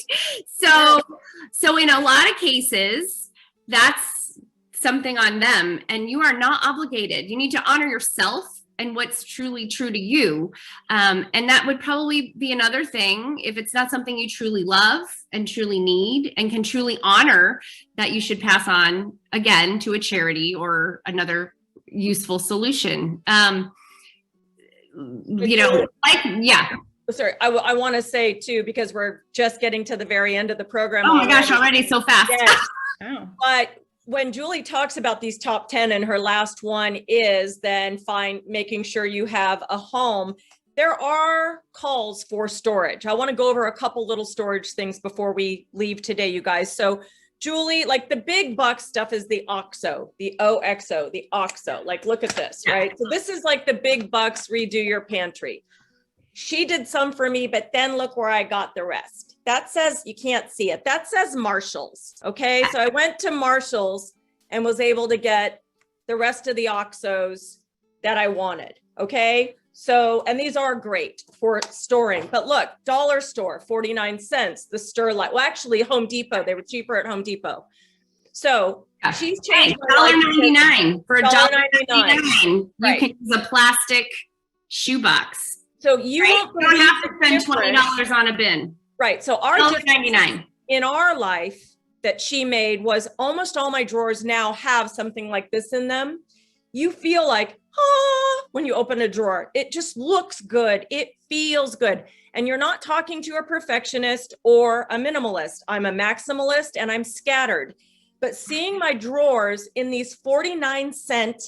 [SPEAKER 1] So in a lot of cases, that's something on them, and you are not obligated. You need to honor yourself and what's truly true to you. And that would probably be another thing. If it's not something you truly love and truly need and can truly honor, that you should pass on again to a charity or another useful solution. You know, like, yeah.
[SPEAKER 2] Sorry, I want to say too, because we're just getting to the very end of the program.
[SPEAKER 1] Oh my gosh, already so fast.
[SPEAKER 2] Yes.
[SPEAKER 5] Oh.
[SPEAKER 2] But when Julie talks about these top 10 and her last one is then making sure you have a home, there are calls for storage. I want to go over a couple little storage things before we leave today, you guys. So Julie, like the big buck stuff is the OXO, the OXO, the OXO. Like, look at this, right? So this is like the big bucks, redo your pantry. She did some for me, but then look where I got the rest. That says, you can't see it. That says Marshall's. Okay. So I went to Marshall's and was able to get the rest of the OXOs that I wanted. Okay. So, and these are great for storing, but look, dollar store, 49 cents, the Sterling, well, actually Home Depot, they were cheaper at Home Depot. So she's changed
[SPEAKER 1] $1.99 for $1.99. You
[SPEAKER 2] Right.
[SPEAKER 1] can use a plastic shoebox.
[SPEAKER 2] So you
[SPEAKER 1] don't have to spend $20 on a bin.
[SPEAKER 2] Right. So our
[SPEAKER 1] $1.99
[SPEAKER 2] in our life that she made was almost all my drawers now have something like this in them. You feel like, when you open a drawer, it just looks good. It feels good. And you're not talking to a perfectionist or a minimalist. I'm a maximalist and I'm scattered. But seeing my drawers in these 49-cent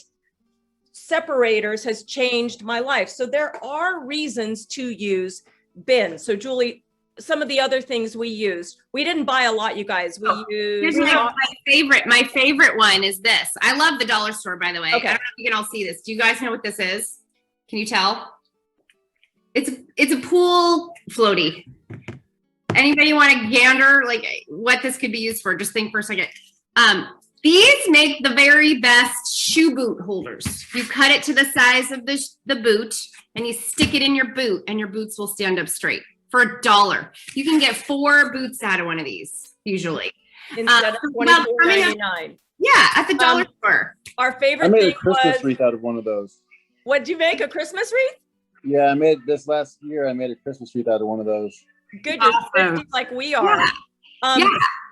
[SPEAKER 2] separators has changed my life. So there are reasons to use bins. So Julie, some of the other things we used, we didn't buy a lot, you guys. We used
[SPEAKER 1] my favorite one is this. I love the dollar store, by the way.
[SPEAKER 2] Okay.
[SPEAKER 1] I don't know if you can all see this. Do you guys know what this is? Can you tell? It's a pool floaty. Anybody want to gander like what this could be used for? Just think for a second. These make the very best shoe boot holders. You cut it to the size of the boot and you stick it in your boot and your boots will stand up straight for $1. You can get 4 boots out of one of these usually.
[SPEAKER 2] instead of $24.99.
[SPEAKER 1] Yeah, at the dollar store.
[SPEAKER 2] Our favorite
[SPEAKER 8] I made
[SPEAKER 2] thing
[SPEAKER 8] a Christmas
[SPEAKER 2] was,
[SPEAKER 8] wreath out of one of those.
[SPEAKER 2] what'd you make, a Christmas wreath?
[SPEAKER 8] Yeah, I made this last year. I made a Christmas wreath out of one of those.
[SPEAKER 2] Good, you're
[SPEAKER 1] Awesome.
[SPEAKER 2] 50 like we are.
[SPEAKER 1] Yeah.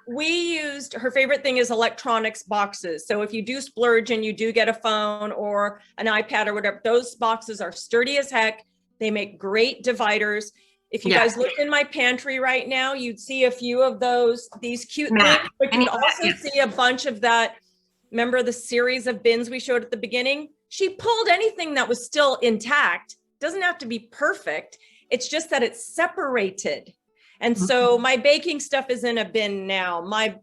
[SPEAKER 2] We used, her favorite thing is electronics boxes. So if you do splurge and you do get a phone or an iPad or whatever, those boxes are sturdy as heck. They make great dividers. If you guys looked in my pantry right now, you'd see a few of these cute things, but you'd also see a bunch of that. Remember the series of bins we showed at the beginning? She pulled anything that was still intact. Doesn't have to be perfect. It's just that it's separated. And so my baking stuff is in a bin now, my,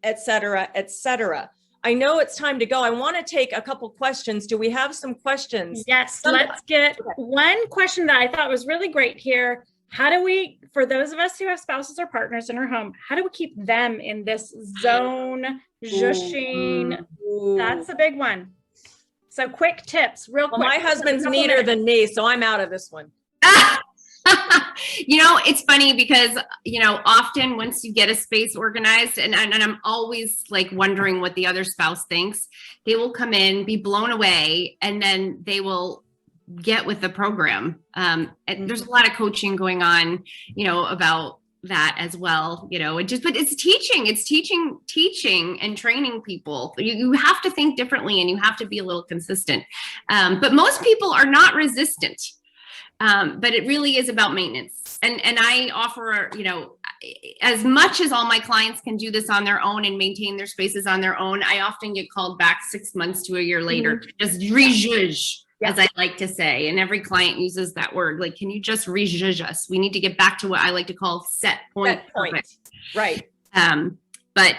[SPEAKER 2] et cetera, et cetera. I know it's time to go. I want to take a couple questions. Do we have some questions?
[SPEAKER 5] Yes, let's get one question that I thought was really great here. How do we, for those of us who have spouses or partners in our home, how do we keep them in this zone, zhooshing? That's a big one. So quick tips, real quick.
[SPEAKER 2] Well, my husband's neater than me, so I'm out of this one.
[SPEAKER 1] It's funny because, often once you get a space organized, and I'm always like wondering what the other spouse thinks, they will come in, be blown away, and then they will get with the program. And there's a lot of coaching going on, about that as well, but it's teaching and training people. You have to think differently and you have to be a little consistent. But most people are not resistant. But it really is about maintenance. And I offer, as much as all my clients can do this on their own and maintain their spaces on their own, I often get called back 6 months to a year later to just rejudge, as I like to say. And every client uses that word, like, can you just rejudge us? We need to get back to what I like to call set point.
[SPEAKER 2] Right.
[SPEAKER 1] But,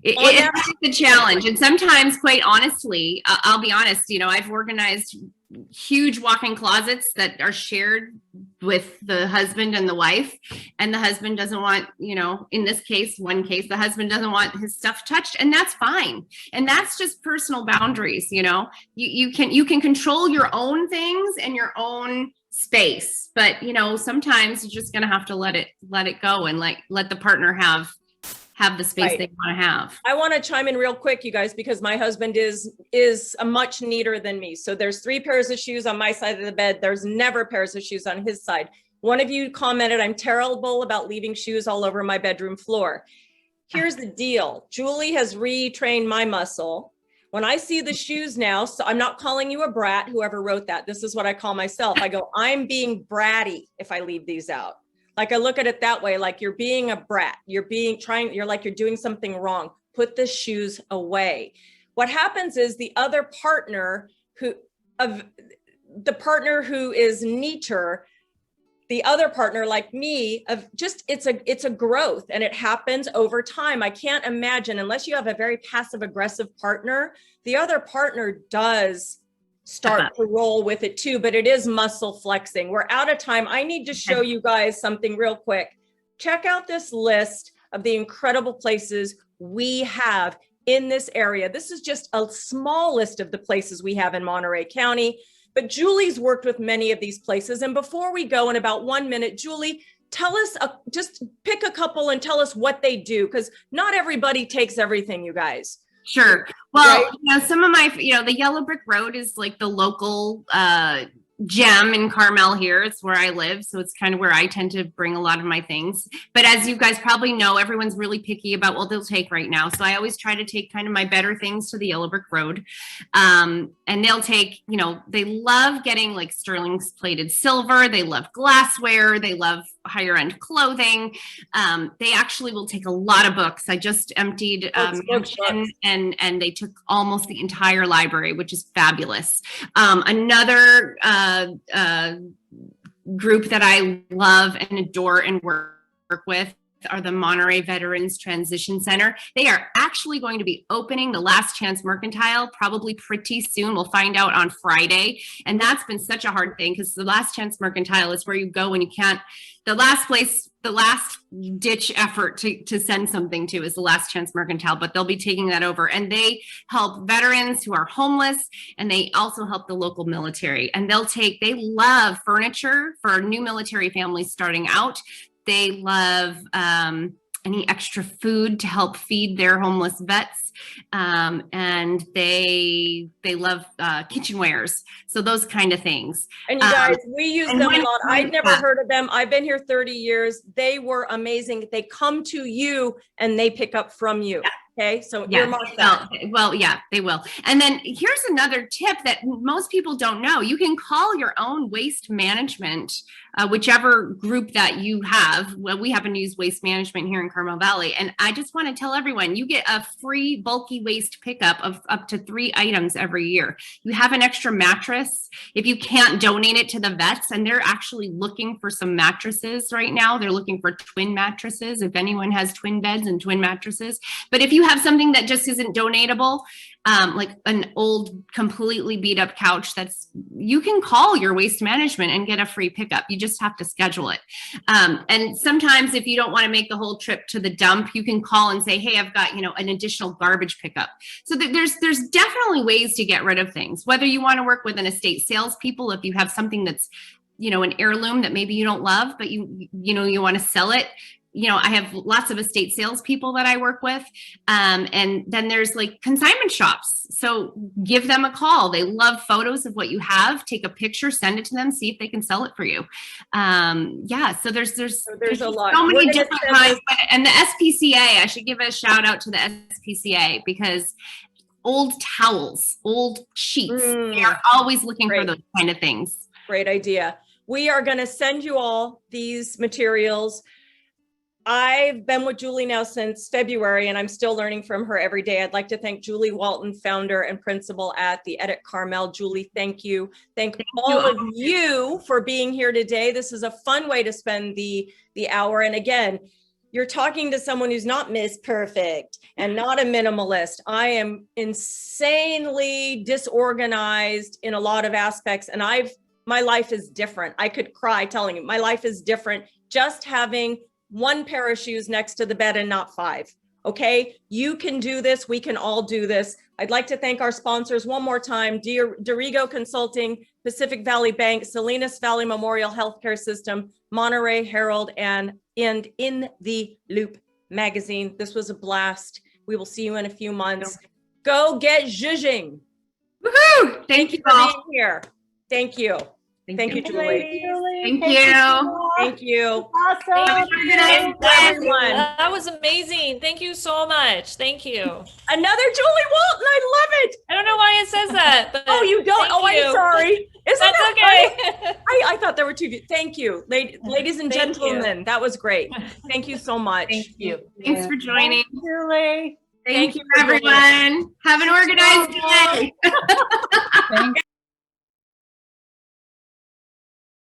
[SPEAKER 1] it's a challenge. And sometimes, quite honestly, I'll be honest, I've organized huge walk-in closets that are shared with the husband and the wife, and the husband doesn't want, in this case, the husband doesn't want his stuff touched, and that's fine. And that's just personal boundaries. You can control your own things and your own space, but sometimes you're just going to have to let it go and let the partner have the space they want to have.
[SPEAKER 2] I want to chime in real quick, you guys, because my husband is a much neater than me. So there's 3 pairs of shoes on my side of the bed. There's never pairs of shoes on his side. One of you commented, I'm terrible about leaving shoes all over my bedroom floor. Here's the deal. Julie has retrained my muscle. When I see the shoes now, so I'm not calling you a brat, whoever wrote that. This is what I call myself. I go, I'm being bratty if I leave these out. Like, I look at it that way, like you're being a brat, you're doing something wrong. Put the shoes away. What happens is the partner who is neater, the other partner like me, it's a growth, and it happens over time. I can't imagine, unless you have a very passive aggressive partner, the other partner does start to roll with it too, but it is muscle flexing. We're out of time. I need to show you guys something real quick. Check out this list of the incredible places we have in this area. This is just a small list of the places we have in Monterey County, but Julie's worked with many of these places. And before we go, in about 1 minute, Julie, tell us, just pick a couple and tell us what they do, because not everybody takes everything, you guys.
[SPEAKER 1] Sure. Well, some of my, the Yellow Brick Road is like the local gem in Carmel here. It's where I live. So it's kind of where I tend to bring a lot of my things. But as you guys probably know, everyone's really picky about what they'll take right now. So I always try to take kind of my better things to the Yellow Brick Road. And they'll take, they love getting like sterling plated silver. They love glassware. They love higher end clothing. They actually will take a lot of books. I just emptied Mansion, and they took almost the entire library, which is fabulous. Another group that I love and adore and work with are the Monterey Veterans Transition Center. They are actually going to be opening the Last Chance Mercantile probably pretty soon. We'll find out on Friday. And that's been such a hard thing, because the Last Chance Mercantile is where you go when you can't, the last ditch effort to send something to is the Last Chance Mercantile, but they'll be taking that over. And they help veterans who are homeless, and they also help the local military. And they love furniture for new military families starting out. They love any extra food to help feed their homeless vets. And they love kitchenwares. So those kind of things.
[SPEAKER 2] And you guys, we use them a lot. I've never heard of them. I've been here 30 years. They were amazing. They come to you and they pick up from you. Yeah. Okay, so earmark that.
[SPEAKER 1] Well, yeah, they will. And then here's another tip that most people don't know. You can call your own waste management, whichever group that you have. Well, we happen to use waste management here in Carmel Valley. And I just want to tell everyone, you get a free bulky waste pickup of up to 3 items every year. You have an extra mattress. If you can't donate it to the vets, and they're actually looking for some mattresses right now. They're looking for twin mattresses, if anyone has twin beds and twin mattresses. But if you have something that just isn't donatable, like an old, completely beat up couch, you can call your waste management and get a free pickup. You just have to schedule it. And sometimes if you don't want to make the whole trip to the dump, you can call and say, hey, I've got, an additional garbage pickup. So there's definitely ways to get rid of things, whether you want to work with an estate salespeople, if you have something that's an heirloom that maybe you don't love, but you want to sell it. I have lots of estate salespeople that I work with. And then there's like consignment shops. So give them a call. They love photos of what you have. Take a picture, send it to them, see if they can sell it for you. So there's
[SPEAKER 2] a lot.
[SPEAKER 1] So many different kinds. And the SPCA, I should give a shout out to the SPCA because old towels, old sheets, they are always looking for those kind of things.
[SPEAKER 2] Great idea. We are going to send you all these materials. I've been with Julie now since February, and I'm still learning from her every day. I'd like to thank Julie Walton, founder and principal at the Edit Carmel. Julie, thank you. Thank all of you for being here today. This is a fun way to spend the hour. And again, you're talking to someone who's not Miss Perfect and not a minimalist. I am insanely disorganized in a lot of aspects, and my life is different. I could cry telling you my life is different just having one pair of shoes next to the bed and not 5. Okay, you can do this. We can all do this. I'd like to thank our sponsors one more time: Dorigo Consulting, Pacific Valley Bank, Salinas Valley Memorial Healthcare System, Monterey Herald, and In the Loop magazine. This was a blast. We will see you in a few months. Go get zhooshing.
[SPEAKER 1] Woohoo! Thank you
[SPEAKER 2] for
[SPEAKER 1] all.
[SPEAKER 2] being here. Thank you. Thank you, Julie.
[SPEAKER 1] Thank you.
[SPEAKER 2] Thank you.
[SPEAKER 4] Awesome.
[SPEAKER 2] Thank you, everyone.
[SPEAKER 9] That was amazing. Thank you so much. Thank you.
[SPEAKER 2] Another Julie Walton. I love it.
[SPEAKER 9] I don't know why it says that. But
[SPEAKER 2] oh, you don't? Oh, I'm sorry.
[SPEAKER 9] That's okay.
[SPEAKER 2] I thought there were 2. Thank you, ladies and gentlemen. That was great. Thank you so much.
[SPEAKER 4] Thank you.
[SPEAKER 1] Thanks for joining.
[SPEAKER 4] Julie.
[SPEAKER 1] Thank you, everyone. Have an organized day.
[SPEAKER 4] Thank